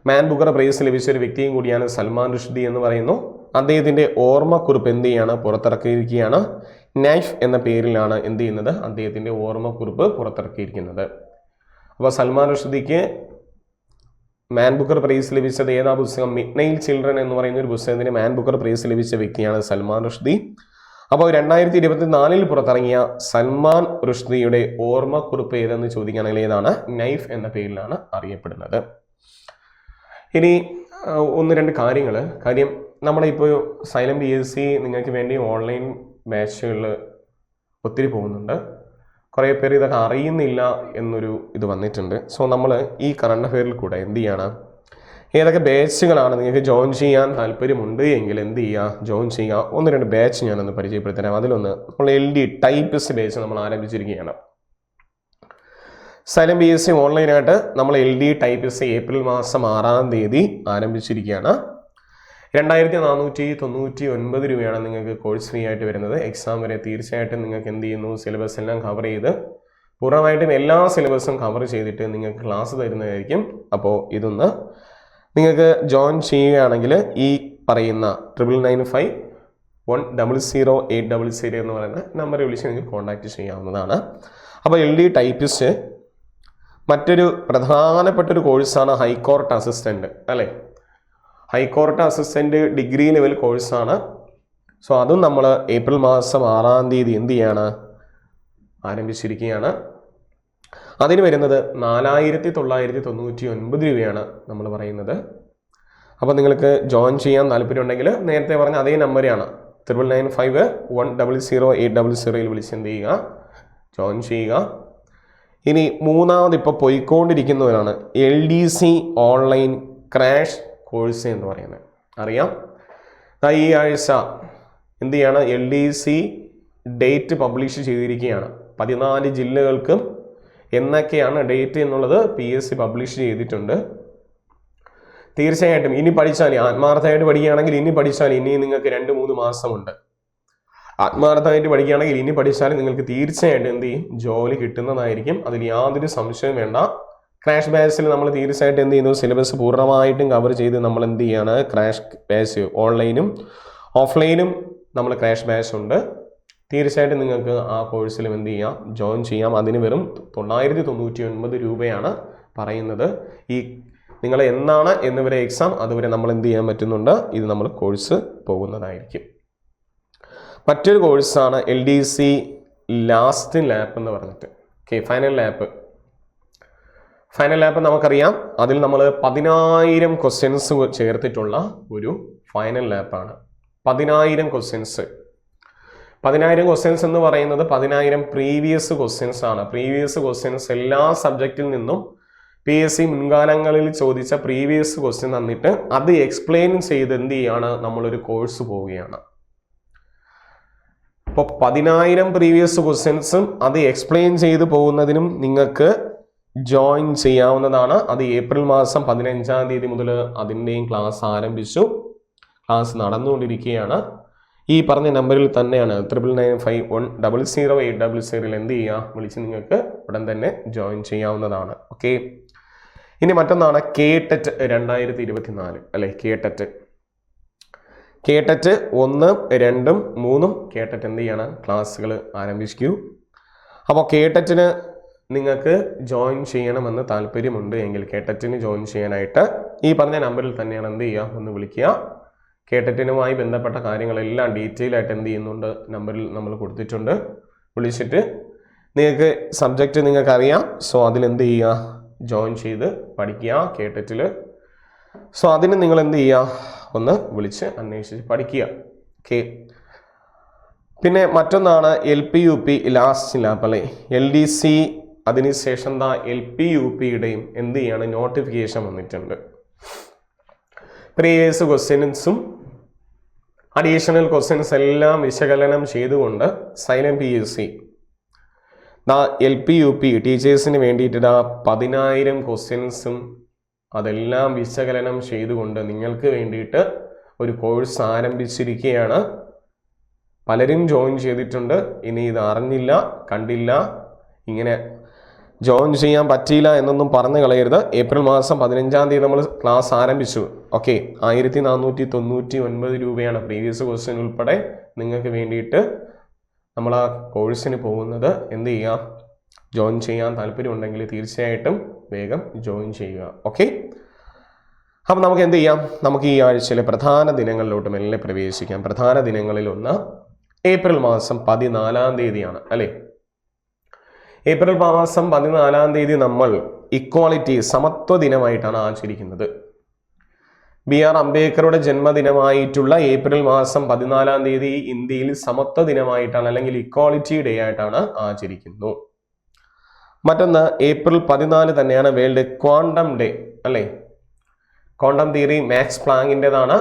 മാൻ ബുക്കർ പ്രൈസ് ലഭിച്ച ഒരു വ്യക്തിയും കൂടിയാണ് സൽമാൻ റുഷ്ദി എന്ന് പറയുന്നു. അദ്ദേഹത്തിന്റെ ഓർമ്മക്കുറിപ്പ് എന്ത് ചെയ്യാണ്? പുറത്തിറക്കിയിരിക്കുകയാണ്. നൈഫ് എന്ന പേരിലാണ് എന്ത് ചെയ്യുന്നത്? അദ്ദേഹത്തിന്റെ ഓർമ്മക്കുറിപ്പ് പുറത്തിറക്കിയിരിക്കുന്നത്. അപ്പോൾ സൽമാൻ റുഷ്ദിക്ക് മാൻ ബുക്കർ പ്രൈസ് ലഭിച്ചത് ഏതാ പുസ്തകം? മിഡ്നൈറ്റ് ചിൽഡ്രൻ എന്ന് പറയുന്ന ഒരു പുസ്തകത്തിന് മാൻ ബുക്കർ പ്രൈസ് ലഭിച്ച വ്യക്തിയാണ് സൽമാൻ റുഷ്ദി. അപ്പോൾ 2024 പുറത്തിറങ്ങിയ സൽമാൻ റുഷ്ദിയുടെ ഓർമ്മക്കുറിപ്പ് ഏതെന്ന് ചോദിക്കുകയാണെങ്കിൽ ഏതാണ്? നൈഫ് എന്ന പേരിലാണ് അറിയപ്പെടുന്നത്. ഇനി 1-2 കാര്യം നമ്മുടെ ഇപ്പോൾ സൈലം PSC നിങ്ങൾക്ക് വേണ്ടി ഓൺലൈൻ ബാച്ചുകളിൽ ഒത്തിരി പോകുന്നുണ്ട്. കുറേ പേര് ഇതൊക്കെ അറിയുന്നില്ല എന്നൊരു ഇത് വന്നിട്ടുണ്ട്. സോ നമ്മൾ ഈ കറണ്ട് അഫെയറിൽ കൂടെ എന്ത് ചെയ്യണം? ഏതൊക്കെ ബാച്ചുകളാണ് നിങ്ങൾക്ക് ജോയിൻ ചെയ്യാൻ താല്പര്യമുണ്ട് എങ്കിൽ എന്ത് ചെയ്യുക? ജോയിൻ ചെയ്യുക. 1-2 ബാച്ച് ഞാനൊന്ന് പരിചയപ്പെടുത്തരാം. അതിലൊന്ന് നമ്മൾ LD ടൈപ്പിസ്റ്റ് ബാച്ച് നമ്മൾ ആരംഭിച്ചിരിക്കുകയാണ്. സൈലം PSC ഓൺലൈനായിട്ട് നമ്മൾ LD ടൈപ്പിസ്റ്റ് ഏപ്രിൽ മാസം 6-ാം തീയതി ആരംഭിച്ചിരിക്കുകയാണ്. 2499 രൂപയാണ് നിങ്ങൾക്ക് കോഴ്സ് ഫീ ആയിട്ട് വരുന്നത്. എക്സാം വരെ തീർച്ചയായിട്ടും നിങ്ങൾക്ക് എന്ത് ചെയ്യുന്നു? സിലബസ് എല്ലാം കവർ ചെയ്ത് പൂർണ്ണമായിട്ടും എല്ലാ സിലബസും കവർ ചെയ്തിട്ട് നിങ്ങൾക്ക് ക്ലാസ് തരുന്നതായിരിക്കും. അപ്പോൾ ഇതൊന്ന് നിങ്ങൾക്ക് ജോയിൻ ചെയ്യുകയാണെങ്കിൽ ഈ പറയുന്ന 9995100800 എന്ന് പറയുന്ന നമ്പറിൽ വിളിച്ച് നിങ്ങൾക്ക് കോൺടാക്റ്റ് ചെയ്യാവുന്നതാണ്. അപ്പോൾ LD ടൈപ്പിസ്റ്റ് മറ്റൊരു പ്രധാനപ്പെട്ടൊരു കോഴ്സാണ് ഹൈക്കോർട്ട് അസിസ്റ്റൻ്റ്, അല്ലേ? ഹൈക്കോർട്ട് അസിസ്റ്റൻ്റ് ഡിഗ്രി ലെവൽ കോഴ്സാണ്. സോ അതും നമ്മൾ ഏപ്രിൽ മാസം 6-ാം തീയതി എന്ത് ചെയ്യാണ്? ആരംഭിച്ചിരിക്കുകയാണ്. അതിന് വരുന്നത് 4999 രൂപയാണ് നമ്മൾ പറയുന്നത്. അപ്പോൾ നിങ്ങൾക്ക് ജോയിൻ ചെയ്യാൻ താല്പര്യമുണ്ടെങ്കിൽ നേരത്തെ പറഞ്ഞ അതേ നമ്പറാണ് 9995100800 വിളിച്ച് എന്ത് ചെയ്യുക? ജോയിൻ ചെയ്യുക. ഇനി മൂന്നാമത് ഇപ്പോൾ പോയിക്കൊണ്ടിരിക്കുന്നവരാണ് LDC ഓൺലൈൻ ക്രാഷ് കോഴ്സ് എന്ന് പറയുന്നത്. അറിയാം, ഈ ആഴ്ച എന്ത് ചെയ്യാണ്? LDC ഡേറ്റ് പബ്ലിഷ് ചെയ്തിരിക്കുകയാണ്. 14 ജില്ലകൾക്കും എന്നൊക്കെയാണ് ഡേറ്റ് എന്നുള്ളത് PSC പബ്ലിഷ് ചെയ്തിട്ടുണ്ട്. തീർച്ചയായിട്ടും ഇനി പഠിച്ചാൽ, ആത്മാർത്ഥമായിട്ട് പഠിക്കുകയാണെങ്കിൽ ഇനി പഠിച്ചാൽ ഇനി നിങ്ങൾക്ക് 2-3 മാസമുണ്ട്. ആത്മാർത്ഥമായിട്ട് പഠിക്കുകയാണെങ്കിൽ ഇനി പഠിച്ചാൽ നിങ്ങൾക്ക് തീർച്ചയായിട്ടും എന്ത് ചെയ്യും, ജോലി കിട്ടുന്നതായിരിക്കും. അതിൽ യാതൊരു സംശയവും വേണ്ട. ക്രാഷ് ബാച്ചിൽ നമ്മൾ തീർച്ചയായിട്ടും എന്ത് ചെയ്യുന്നു, സിലബസ് പൂർണ്ണമായിട്ടും കവർ ചെയ്ത് നമ്മൾ എന്ത് ചെയ്യാണ്, ക്രാഷ് ബാച്ച് ഓൺലൈനും ഓഫ്ലൈനും നമ്മൾ ക്രാഷ് ബാച്ച് ഉണ്ട്. തീർച്ചയായിട്ടും നിങ്ങൾക്ക് ആ കോഴ്സിലും എന്ത് ചെയ്യാം, ജോയിൻ ചെയ്യാം. അതിന് വെറും 999 രൂപയാണ് പറയുന്നത്. ഈ നിങ്ങൾ എന്നാണ് എന്നിവരെ എക്സാം അതുവരെ നമ്മൾ എന്ത് ചെയ്യാൻ പറ്റുന്നുണ്ട്, ഇത് നമ്മൾ കോഴ്സ് പോകുന്നതായിരിക്കും. മറ്റൊരു കോഴ്സാണ് LDC ലാസ്റ്റ് ലാപ്പ് എന്ന് പറഞ്ഞിട്ട്. Okay, final lap. Final lap നമുക്കറിയാം, അതിൽ നമ്മൾ 10,000 ക്വസ്റ്റ്യൻസ് ചേർത്തിട്ടുള്ള ഒരു ഫൈനൽ ലാപ്പാണ്. 10,000 ക്വസ്റ്റ്യൻസ്. 10,000 ക്വസ്റ്റ്യൻസ് എന്ന് പറയുന്നത് 10,000 പ്രീവിയസ് ക്വസ്റ്റ്യൻസ് ആണ്. പ്രീവിയസ് ക്വസ്റ്റ്യൻസ് എല്ലാ സബ്ജക്റ്റിൽ നിന്നും PSC മുൻകാലങ്ങളിൽ ചോദിച്ച പ്രീവിയസ് ക്വസ്റ്റ്യൻ തന്നിട്ട് അത് എക്സ്പ്ലെയിൻ ചെയ്ത് എന്ത് ചെയ്യാണ്, നമ്മളൊരു കോഴ്സ് പോവുകയാണ്. അപ്പോൾ 10,000 പ്രീവിയസ് ക്വസ്റ്റ്യൻസും അത് എക്സ്പ്ലെയിൻ ചെയ്ത് പോകുന്നതിനും നിങ്ങൾക്ക് ജോയിൻ ചെയ്യാവുന്നതാണ്. അത് ഏപ്രിൽ മാസം 15-ാം തീയതി മുതൽ അതിൻ്റെയും ക്ലാസ് ആരംഭിച്ചു. ക്ലാസ് നടന്നുകൊണ്ടിരിക്കുകയാണ്. ഈ പറഞ്ഞ നമ്പറിൽ തന്നെയാണ് 9995100800 എന്ത് ചെയ്യുക, വിളിച്ച് നിങ്ങൾക്ക് ഉടൻ തന്നെ ജോയിൻ ചെയ്യാവുന്നതാണ്. ഓക്കെ, ഇനി മറ്റൊന്നാണ് KTET 2024 അല്ലെ. KTET 1, 2, 3 KTET എന്ത് ചെയ്യണം, ക്ലാസ്സുകൾ ആരംഭിക്കൂ. അപ്പോൾ KTETന് നിങ്ങൾക്ക് ജോയിൻ ചെയ്യണമെന്ന് താല്പര്യമുണ്ട് എങ്കിൽ KTETന് ജോയിൻ ചെയ്യാനായിട്ട് ഈ പറഞ്ഞ നമ്പറിൽ തന്നെയാണ് എന്ത് ചെയ്യുക, ഒന്ന് വിളിക്കുക. KTETനുമായി ബന്ധപ്പെട്ട കാര്യങ്ങളെല്ലാം ഡീറ്റെയിൽ ആയിട്ട് എന്ത് ചെയ്യുന്നുണ്ട്, നമ്പറിൽ നമ്മൾ കൊടുത്തിട്ടുണ്ട്. വിളിച്ചിട്ട് നിങ്ങൾക്ക് സബ്ജക്റ്റ് നിങ്ങൾക്ക് അറിയാം, സോ അതിലെന്ത് ചെയ്യുക, ജോയിൻ ചെയ്ത് പഠിക്കുക KTETൽ. സോ അതിന് നിങ്ങൾ എന്ത് ചെയ്യുക, ഒന്ന് വിളിച്ച് അന്വേഷിച്ച് പഠിക്കുക. ഓക്കെ, പിന്നെ മറ്റൊന്നാണ് LP UP ലാസ്റ്റ് ലാപ്പ് അല്ലേ. LDC അതിനുശേഷം LP UPയുടെയും എന്ത് ചെയ്യാണ്, നോട്ടിഫിക്കേഷൻ വന്നിട്ടുണ്ട്. പ്രീവിയസ് ക്വസ്റ്റ്യൻസും അഡീഷണൽ ക്വസ്റ്റ്യൻസ് എല്ലാം വിശകലനം ചെയ്തുകൊണ്ട് സൈലം PSC LP UP ടീച്ചേഴ്സിന് വേണ്ടിയിട്ട് 10,000 ക്വസ്റ്റ്യൻസും അതെല്ലാം വിശകലനം ചെയ്തുകൊണ്ട് നിങ്ങൾക്ക് വേണ്ടിയിട്ട് ഒരു കോഴ്സ് ആരംഭിച്ചിരിക്കുകയാണ്. പലരും ജോയിൻ ചെയ്തിട്ടുണ്ട്. ഇനി ഇത് അറിഞ്ഞില്ല, കണ്ടില്ല, ഇങ്ങനെ ജോയിൻ ചെയ്യാൻ പറ്റിയില്ല എന്നൊന്നും പറഞ്ഞു കളയരുത്. ഏപ്രിൽ മാസം 15-ാം തീയതി നമ്മൾ ക്ലാസ് ആരംഭിച്ചു. ഓക്കെ, 1499 രൂപയാണ് പ്രീവിയസ് ക്വസ്റ്റ്യൻ ഉൾപ്പെടെ നിങ്ങൾക്ക് വേണ്ടിയിട്ട് നമ്മൾ ആ കോഴ്സിന് പോകുന്നത്. എന്ത് ചെയ്യുക, ജോയിൻ ചെയ്യാൻ താല്പര്യമുണ്ടെങ്കിൽ തീർച്ചയായിട്ടും വേഗം ജോയിൻ ചെയ്യുക. ഓക്കെ, അപ്പം നമുക്ക് എന്ത് ചെയ്യാം, നമുക്ക് ഈ ആഴ്ചയിലെ പ്രധാന ദിനങ്ങളിലോട്ട് മെല്ലെ പ്രവേശിക്കാം. പ്രധാന ദിനങ്ങളിൽ ഒന്ന് ഏപ്രിൽ മാസം 14-ാം തീയതിയാണ് അല്ലേ. ഏപ്രിൽ മാസം 14-ാം തീയതി നമ്മൾ ഇക്വാളിറ്റി സമത്വ ദിനമായിട്ടാണ് ആചരിക്കുന്നത്. BR അംബേദ്കറുടെ ജന്മദിനമായിട്ടുള്ള ഏപ്രിൽ മാസം 14-ാം തീയതി ഇന്ത്യയിൽ സമത്വ ദിനമായിട്ടാണ് അല്ലെങ്കിൽ ഇക്വാളിറ്റി ഡേ ആയിട്ടാണ് ആചരിക്കുന്നു. മറ്റൊന്ന് ഏപ്രിൽ 14 തന്നെയാണ് വേൾഡ് ക്വാണ്ടം ഡേ അല്ലേ. ക്വാണ്ടം തിയറി മാക്സ് പ്ലാങ്കിൻ്റെതാണ്.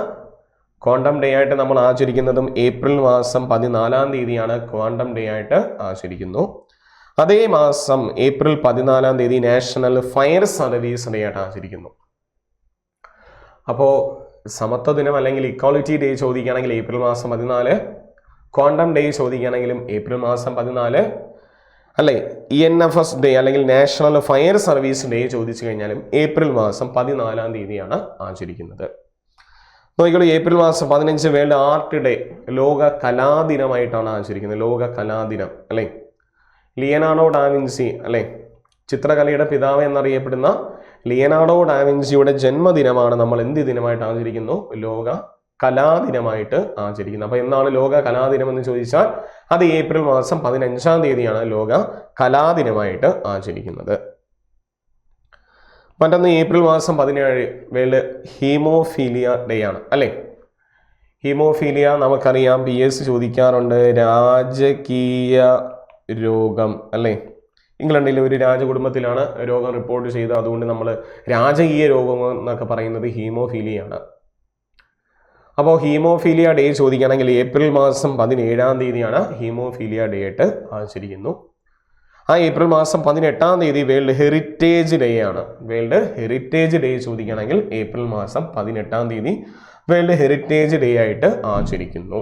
ക്വാണ്ടം ഡേ ആയിട്ട് നമ്മൾ ആചരിക്കുന്നതും ഏപ്രിൽ മാസം 14-ാം തീയതിയാണ് ക്വാണ്ടം ഡേ ആയിട്ട് ആചരിക്കുന്നു. അതേ മാസം ഏപ്രിൽ 14-ാം തീയതി നാഷണൽ ഫയർ സർവീസ് ഡേ ആയിട്ട് ആചരിക്കുന്നു. അപ്പോൾ സമത്വ ദിനം അല്ലെങ്കിൽ ഇക്വാളിറ്റി ഡേ ചോദിക്കുകയാണെങ്കിൽ ഏപ്രിൽ മാസം 14, ക്വാണ്ടം ഡേ ചോദിക്കുകയാണെങ്കിലും ഏപ്രിൽ മാസം 14 അല്ലേ. ENFS ഡേ അല്ലെങ്കിൽ നാഷണൽ ഫയർ സർവീസ് ഡേ ചോദിച്ചു കഴിഞ്ഞാലും ഏപ്രിൽ മാസം 14-ാം തീയതിയാണ് ആചരിക്കുന്നത്. നോക്കിക്കോളൂ, ഏപ്രിൽ മാസം 15 വേൾഡ് ആർട്ട് ഡേ, ലോക കലാദിനമായിട്ടാണ് ആചരിക്കുന്നത്. ലോക കലാദിനം അല്ലേ. ലിയനാർഡോ ഡാവിൻസി അല്ലേ, ചിത്രകലയുടെ പിതാവ് എന്നറിയപ്പെടുന്ന ലിയനാർഡോ ഡാവിൻസിയുടെ ജന്മദിനമാണ് നമ്മൾ എന്ത് ദിനമായിട്ട് ആചരിക്കുന്നു, ലോക കലാദിനമായിട്ട് ആചരിക്കുന്നത്. അപ്പോൾ എന്നാണ് ലോക കലാദിനം എന്ന് ചോദിച്ചാൽ അത് ഏപ്രിൽ മാസം 15-ാം തീയതിയാണ് ലോക കലാദിനമായിട്ട് ആചരിക്കുന്നത്. മറ്റൊന്ന് ഏപ്രിൽ മാസം 17 വേൾഡ് ഹീമോഫീലിയ ഡേ ആണ് അല്ലേ. ഹീമോഫീലിയ നമുക്കറിയാം, PS ചോദിക്കാറുണ്ട്. രാജകീയ രോഗം അല്ലേ. ഇംഗ്ലണ്ടിലെ ഒരു രാജകുടുംബത്തിലാണ് രോഗം റിപ്പോർട്ട് ചെയ്തത്. അതുകൊണ്ട് നമ്മൾ രാജകീയ രോഗം എന്നൊക്കെ പറയുന്നത് ഹീമോഫീലിയാണ്. അപ്പോൾ ഹീമോഫീലിയ ഡേ ചോദിക്കുകയാണെങ്കിൽ ഏപ്രിൽ മാസം 17-ാം തീയതിയാണ് ഹീമോഫീലിയ ഡേ ആയിട്ട് ആചരിക്കുന്നു. ആ ഏപ്രിൽ മാസം 18-ാം തീയതി വേൾഡ് ഹെറിറ്റേജ് ഡേ ആണ്. വേൾഡ് ഹെറിറ്റേജ് ഡേ ചോദിക്കുകയാണെങ്കിൽ ഏപ്രിൽ മാസം 18-ാം തീയതി വേൾഡ് ഹെറിറ്റേജ് ഡേ ആയിട്ട് ആചരിക്കുന്നു.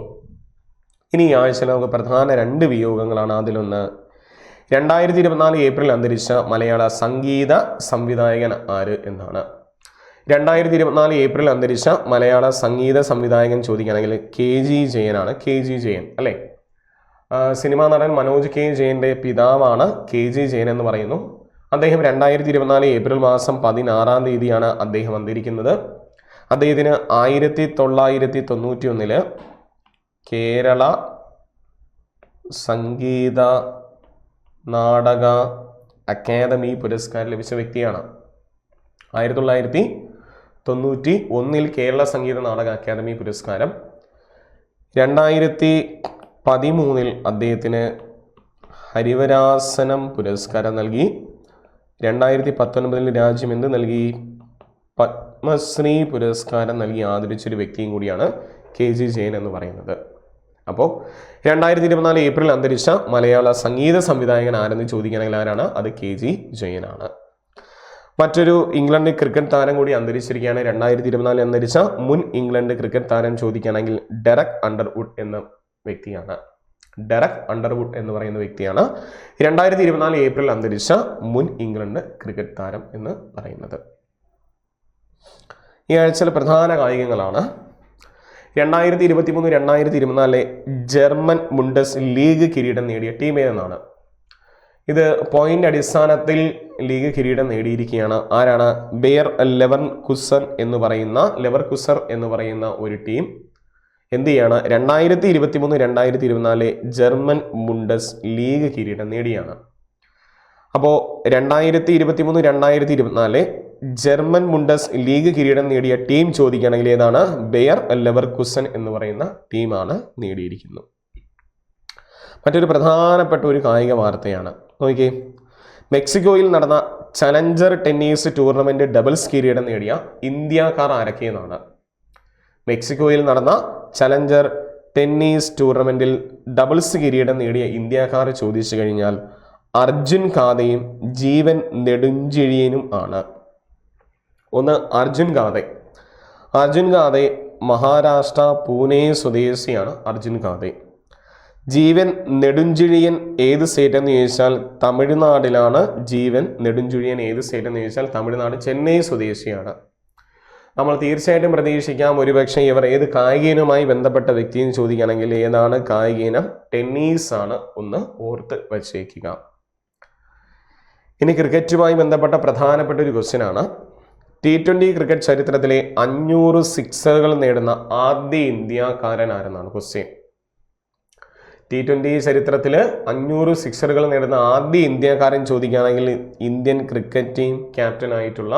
ഇനി ഈ ആഴ്ചയിൽ നമുക്ക് പ്രധാന 2 വിയോഗങ്ങളാണ്. അതിലൊന്ന് 2024 ഏപ്രിൽ അന്തരിച്ച മലയാള സംഗീത സംവിധായകൻ ആര് എന്നാണ്. 2024 ഏപ്രിൽ അന്തരിച്ച മലയാള സംഗീത സംവിധായകൻ ചോദിക്കുകയാണെങ്കിൽ KG ജയനാണ്. KG ജയൻ അല്ലേ? സിനിമാ നടൻ മനോജ് K ജയന്റെ പിതാവാണ് KG ജയൻ എന്ന് പറയുന്നു. അദ്ദേഹം 2024 ഏപ്രിൽ മാസം 16-ാം തീയതിയാണ് അദ്ദേഹം അന്തരിക്കുന്നത്. അദ്ദേഹത്തിന് 1991 കേരള സംഗീത നാടക അക്കാദമി പുരസ്കാരം ലഭിച്ച വ്യക്തിയാണ്. 1991 കേരള സംഗീത നാടക അക്കാദമി പുരസ്കാരം. 2013 അദ്ദേഹത്തിന് ഹരിവരാസനം പുരസ്കാരം നൽകി. 2019 രാജ്യം എന്ത് നൽകി? പത്മശ്രീ പുരസ്കാരം നൽകി ആദരിച്ചൊരു വ്യക്തിയും കൂടിയാണ് KG ജയൻ എന്ന് പറയുന്നത്. അപ്പോൾ 2024 ഏപ്രിൽ അന്തരിച്ച മലയാള സംഗീത സംവിധായകൻ ആരെന്ന് ചോദിക്കുകയാണെങ്കിൽ ആരാണ്? അത് KG ജയനാണ്. മറ്റൊരു ഇംഗ്ലണ്ട് ക്രിക്കറ്റ് താരം കൂടി അന്തരിച്ചിരിക്കുകയാണ്. 2024 അന്തരിച്ച മുൻ ഇംഗ്ലണ്ട് ക്രിക്കറ്റ് താരം ചോദിക്കുകയാണെങ്കിൽ ഡെറക് അണ്ടർവുഡ് എന്ന വ്യക്തിയാണ്. ഡെറക് അണ്ടർവുഡ് എന്ന് പറയുന്ന വ്യക്തിയാണ് 2024 ഏപ്രിൽ അന്തരിച്ച മുൻ ഇംഗ്ലണ്ട് ക്രിക്കറ്റ് താരം എന്ന് പറയുന്നത്. ഈ ആഴ്ചയിലെ പ്രധാന കായികങ്ങളാണ്. 2023-2024 ജർമ്മൻ മുണ്ടസ് ലീഗ് കിരീടം നേടിയ ടീം ഏതെന്നാണ്. ഇത് പോയിന്റ് അടിസ്ഥാനത്തിൽ ലീഗ് കിരീടം നേടിയിരിക്കുകയാണ്. ആരാണ്? ബെയർ ലെവർകുസൻ എന്ന് പറയുന്ന ഒരു ടീം എന്ത് ചെയ്യാണ്? 2023-2024 ജർമ്മൻ മുണ്ടസ് ലീഗ് കിരീടം നേടിയാണ്. അപ്പോൾ 2023-2024 ജർമ്മൻ മുണ്ടസ് ലീഗ് കിരീടം നേടിയ ടീം ചോദിക്കുകയാണെങ്കിൽ ഏതാണ്? ബെയർ ലെവർകുസൻ എന്ന് പറയുന്ന ടീമാണ് നേടിയിരിക്കുന്നത്. മറ്റൊരു പ്രധാനപ്പെട്ട ഒരു കായിക വാർത്തയാണ്. നോക്കിയേ, മെക്സിക്കോയിൽ നടന്ന ചലഞ്ചർ ടെന്നീസ് ടൂർണമെന്റ് ഡബിൾസ് കിരീടം നേടിയ ഇന്ത്യക്കാർ ആരൊക്കെയെന്നാണ്. മെക്സിക്കോയിൽ നടന്ന ചലഞ്ചർ ടെന്നീസ് ടൂർണമെന്റിൽ ഡബിൾസ് കിരീടം നേടിയ ഇന്ത്യക്കാർ ചോദിച്ചു കഴിഞ്ഞാൽ അർജുൻ ഖാദയും ജീവൻ നെടുഞ്ചിഴിയനും ആണ്. ഒന്ന് അർജുൻ ഖാദെ മഹാരാഷ്ട്ര പൂനെ സ്വദേശിയാണ് അർജുൻ ഖാദെ. ജീവൻ നെടുഞ്ചിഴിയൻ ഏത് സ്റ്റേറ്റ് എന്ന് ചോദിച്ചാൽ തമിഴ്നാടിലാണ്. ജീവൻ നെടുഞ്ചിഴിയൻ ഏത് സ്റ്റേറ്റ് എന്ന് ചോദിച്ചാൽ തമിഴ്നാട്, ചെന്നൈ സ്വദേശിയാണ്. നമ്മൾ തീർച്ചയായിട്ടും പ്രതീക്ഷിക്കാം ഒരുപക്ഷെ ഇവർ ഏത് കായികയിനുമായി ബന്ധപ്പെട്ട വ്യക്തിയെന്ന് ചോദിക്കുകയാണെങ്കിൽ ഏതാണ് കായികയിനം? ടെന്നീസ് ആണ്. ഒന്ന് ഓർത്ത് വച്ചേക്കുക. ഇനി ക്രിക്കറ്റുമായി ബന്ധപ്പെട്ട പ്രധാനപ്പെട്ട ഒരു ക്വസ്റ്റ്യൻ ആണ്. T20 ക്രിക്കറ്റ് ചരിത്രത്തിലെ 500 സിക്സറുകൾ നേടുന്ന ആദ്യ ഇന്ത്യക്കാരൻ ആരെന്നാണ് ക്വസ്റ്റ്യൻ. T20 ചരിത്രത്തിൽ 500 സിക്സറുകൾ നേടുന്ന ആദ്യ ഇന്ത്യക്കാരൻ ചോദിക്കുകയാണെങ്കിൽ ഇന്ത്യൻ ക്രിക്കറ്റ് ടീം ക്യാപ്റ്റൻ ആയിട്ടുള്ള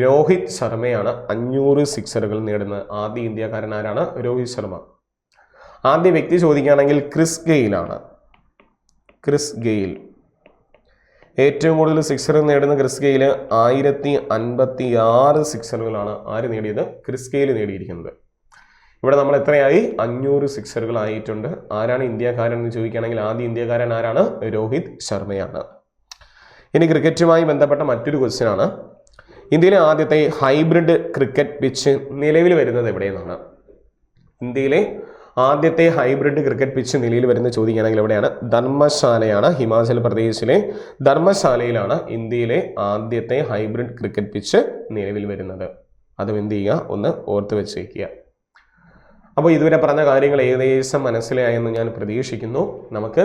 രോഹിത് ശർമ്മയാണ് 500 സിക്സറുകൾ നേടുന്ന ആദ്യ ഇന്ത്യക്കാരൻ. ആരാണ്? രോഹിത് ശർമ്മ. ആദ്യ വ്യക്തി ചോദിക്കുകയാണെങ്കിൽ ക്രിസ് ഗെയിലാണ്. ക്രിസ് ഗെയിൽ ഏറ്റവും കൂടുതൽ സിക്സർ നേടുന്ന ക്രിസ് ഗെയിൽ 1056 സിക്സറുകളാണ് ആര് നേടിയത്? ക്രിസ് ഗെയിൽ നേടിയിരിക്കുന്നത്. ഇവിടെ നമ്മൾ എത്രയായി? 500 സിക്സറുകൾ ആയിട്ടുണ്ട്. ആരാണ് ഇന്ത്യക്കാരൻ എന്ന് ചോദിക്കുകയാണെങ്കിൽ ആദ്യ ഇന്ത്യക്കാരൻ ആരാണ്? രോഹിത് ശർമ്മയാണ്. ഇനി ക്രിക്കറ്റുമായി ബന്ധപ്പെട്ട മറ്റൊരു ക്വസ്റ്റ്യൻ ആണ്. ഇന്ത്യയിലെ ആദ്യത്തെ ഹൈബ്രിഡ് ക്രിക്കറ്റ് പിച്ച് നിലവിൽ വരുന്നത് എവിടെയെന്നാണ്. ഇന്ത്യയിലെ ആദ്യത്തെ ഹൈബ്രിഡ് ക്രിക്കറ്റ് പിച്ച് നിലയിൽ വരുന്ന ചോദിക്കുകയാണെങ്കിൽ എവിടെയാണ്? ധർമ്മശാലയാണ്. ഹിമാചൽ പ്രദേശിലെ ധർമ്മശാലയിലാണ് ഇന്ത്യയിലെ ആദ്യത്തെ ഹൈബ്രിഡ് ക്രിക്കറ്റ് പിച്ച് നിലവിൽ വരുന്നത്. അതും എന്ത് ചെയ്യുക? ഒന്ന് ഓർത്ത് വെച്ചേക്കുക. അപ്പോൾ ഇതുവരെ പറഞ്ഞ കാര്യങ്ങൾ ഏകദേശം മനസ്സിലായെന്ന് ഞാൻ പ്രതീക്ഷിക്കുന്നു. നമുക്ക്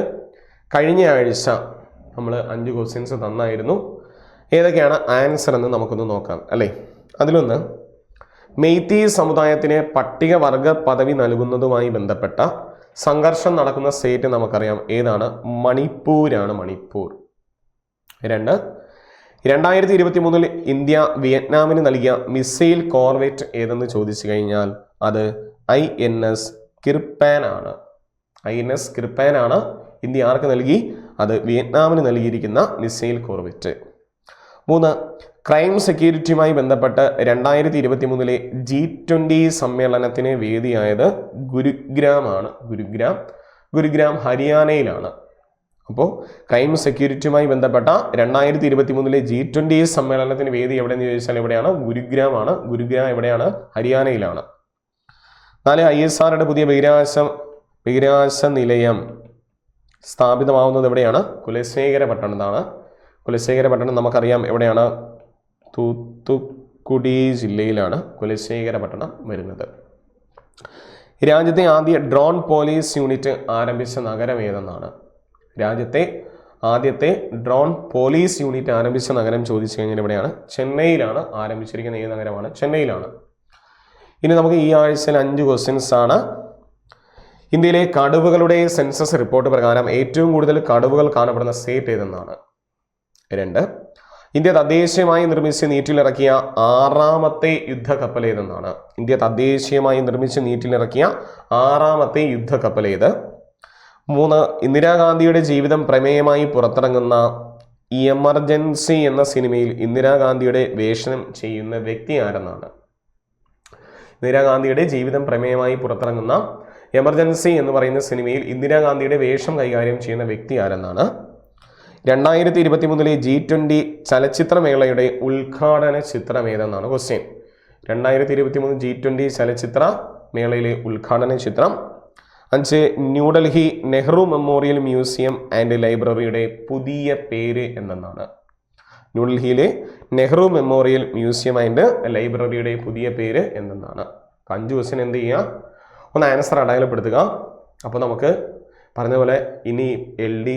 കഴിഞ്ഞ ആഴ്ച നമ്മൾ 5 ക്വസ്റ്റ്യൻസ് തന്നായിരുന്നു. ഏതൊക്കെയാണ് ആൻസർ എന്ന് നമുക്കൊന്ന് നോക്കാം അല്ലേ. അതിലൊന്ന്, മെയ്തി സമുദായത്തിന് പട്ടികവർഗ പദവി നൽകുന്നതുമായി ബന്ധപ്പെട്ട സംഘർഷം നടക്കുന്ന സ്റ്റേറ്റ് നമുക്കറിയാം. ഏതാണ്? മണിപ്പൂരാണ്. മണിപ്പൂർ. 2, 2023 ഇന്ത്യ വിയറ്റ്നാമിന് നൽകിയ മിസൈൽ കോർവെറ്റ് ഏതെന്ന് ചോദിച്ചു കഴിഞ്ഞാൽ അത് INS കിർപാൻ ആണ്. INS കിർപാൻ ആണ് ഇന്ത്യ ആർക്ക് നൽകി? അത് വിയറ്റ്നാമിന് നൽകിയിരിക്കുന്ന മിസൈൽ കോർവെറ്റ്. 3, ക്രൈം സെക്യൂരിറ്റിയുമായി ബന്ധപ്പെട്ട് 2023 G20 സമ്മേളനത്തിന് വേദിയായത് ഗുരുഗ്രാം ആണ്. ഗുരുഗ്രാം ഹരിയാനയിലാണ്. അപ്പോൾ ക്രൈം സെക്യൂരിറ്റിയുമായി ബന്ധപ്പെട്ട 2023 G20 സമ്മേളനത്തിന് വേദി എവിടെയെന്ന് ചോദിച്ചാൽ എവിടെയാണ്? ഗുരുഗ്രാമാണ്. ഗുരുഗ്രാം എവിടെയാണ്? ഹരിയാനയിലാണ്. 4 ISROയുടെ പുതിയ ബഹിരാകാശ നിലയം സ്ഥാപിതമാവുന്നത് എവിടെയാണ്? കുലശേഖരപട്ടണത്താണ്. കുലശേഖരപട്ടണം നമുക്കറിയാം എവിടെയാണ്? തൂത്തുക്കുടി ജില്ലയിലാണ് കുലശേഖരപട്ടണം വരുന്നത്. രാജ്യത്തെ ആദ്യ ഡ്രോൺ പോലീസ് യൂണിറ്റ് ആരംഭിച്ച നഗരം ഏതെന്നാണ്? രാജ്യത്തെ ആദ്യത്തെ ഡ്രോൺ പോലീസ് യൂണിറ്റ് ആരംഭിച്ച നഗരം ചോദിച്ചു കഴിഞ്ഞാൽ എവിടെയാണ്? ചെന്നൈയിലാണ് ആരംഭിച്ചിരിക്കുന്ന. ഏത് നഗരമാണ്? ചെന്നൈയിലാണ്. ഇനി നമുക്ക് ഈ ആഴ്ചയിൽ 5 ക്വസ്റ്റ്യൻസ് ആണ്. ഇന്ത്യയിലെ കടുവകളുടെ സെൻസസ് റിപ്പോർട്ട് പ്രകാരം ഏറ്റവും കൂടുതൽ കടുവകൾ കാണപ്പെടുന്ന സ്റ്റേറ്റ് ഏതെന്നാണ്? 2. ഇന്ത്യ തദ്ദേശീയമായി നിർമ്മിച്ച് നീറ്റിലിറക്കിയ 6ാമത്തെ യുദ്ധക്കപ്പൽ ഏതെന്നാണ്? ഇന്ത്യ തദ്ദേശീയമായി നിർമ്മിച്ച് നീറ്റിലിറക്കിയ 6ാമത്തെ യുദ്ധക്കപ്പൽ ഏത്? 3. ഇന്ദിരാഗാന്ധിയുടെ ജീവിതം പ്രമേയമായി പുറത്തിറങ്ങുന്ന എമർജൻസി എന്ന സിനിമയിൽ ഇന്ദിരാഗാന്ധിയുടെ വേഷം ചെയ്യുന്ന വ്യക്തി ആരെന്നാണ്? ഇന്ദിരാഗാന്ധിയുടെ ജീവിതം പ്രമേയമായി പുറത്തിറങ്ങുന്ന എമർജൻസി എന്ന് പറയുന്ന സിനിമയിൽ ഇന്ദിരാഗാന്ധിയുടെ വേഷം കൈകാര്യം ചെയ്യുന്ന വ്യക്തി ആരെന്നാണ്? 2023 G20 ചലച്ചിത്രമേളയുടെ ഉദ്ഘാടന ചിത്രം ഏതെന്നാണ് ക്വസ്റ്റ്യൻ. 2023 G20 ചലച്ചിത്ര മേളയിലെ ഉദ്ഘാടന ചിത്രം. 5. New Delhi Nehru memorial museum and ലൈബ്രറിയുടെ പുതിയ പേര് എന്തെന്നാണ്? ന്യൂഡൽഹിയിലെ നെഹ്റു മെമ്മോറിയൽ മ്യൂസിയം ആൻഡ് ലൈബ്രറിയുടെ പുതിയ പേര് എന്തെന്നാണ്? 5 ക്വസ്റ്റ്യൻ എന്ത് ചെയ്യുക? ഒന്ന് ആൻസർ അടയാളപ്പെടുത്തുക. അപ്പോൾ നമുക്ക് പറഞ്ഞ പോലെ ഇനി LD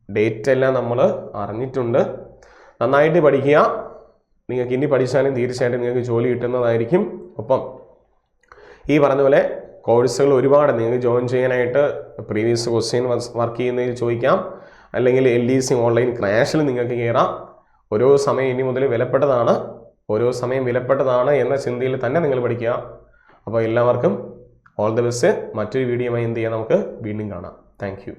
ഡേറ്റ് എല്ലാം നമ്മൾ അറിഞ്ഞിട്ടുണ്ട്. നന്നായിട്ട് പഠിക്കുക. നിങ്ങൾക്ക് ഇനി പഠിച്ചാലും തീർച്ചയായിട്ടും നിങ്ങൾക്ക് ജോലി കിട്ടുന്നതായിരിക്കും. ഒപ്പം ഈ പറഞ്ഞ പോലെ കോഴ്സുകൾ ഒരുപാട് നിങ്ങൾക്ക് ജോയിൻ ചെയ്യാനായിട്ട് പ്രീവിയസ് ക്വസ്റ്റ്യൻ വർക്ക് ചെയ്യുന്നതിൽ ചോദിക്കാം. അല്ലെങ്കിൽ LDC ഓൺലൈൻ ക്രാഷിൽ നിങ്ങൾക്ക് കയറാം. ഓരോ സമയം ഇനി മുതൽ വിലപ്പെട്ടതാണ്. ഓരോ സമയം വിലപ്പെട്ടതാണ് എന്ന ചിന്തയിൽ തന്നെ നിങ്ങൾ പഠിക്കുക. അപ്പോൾ എല്ലാവർക്കും ഓൾ ദി ബെസ്റ്റ്. മറ്റൊരു വീഡിയോയുമായി എന്ത് ചെയ്യാം? നമുക്ക് വീണ്ടും കാണാം. Thank you.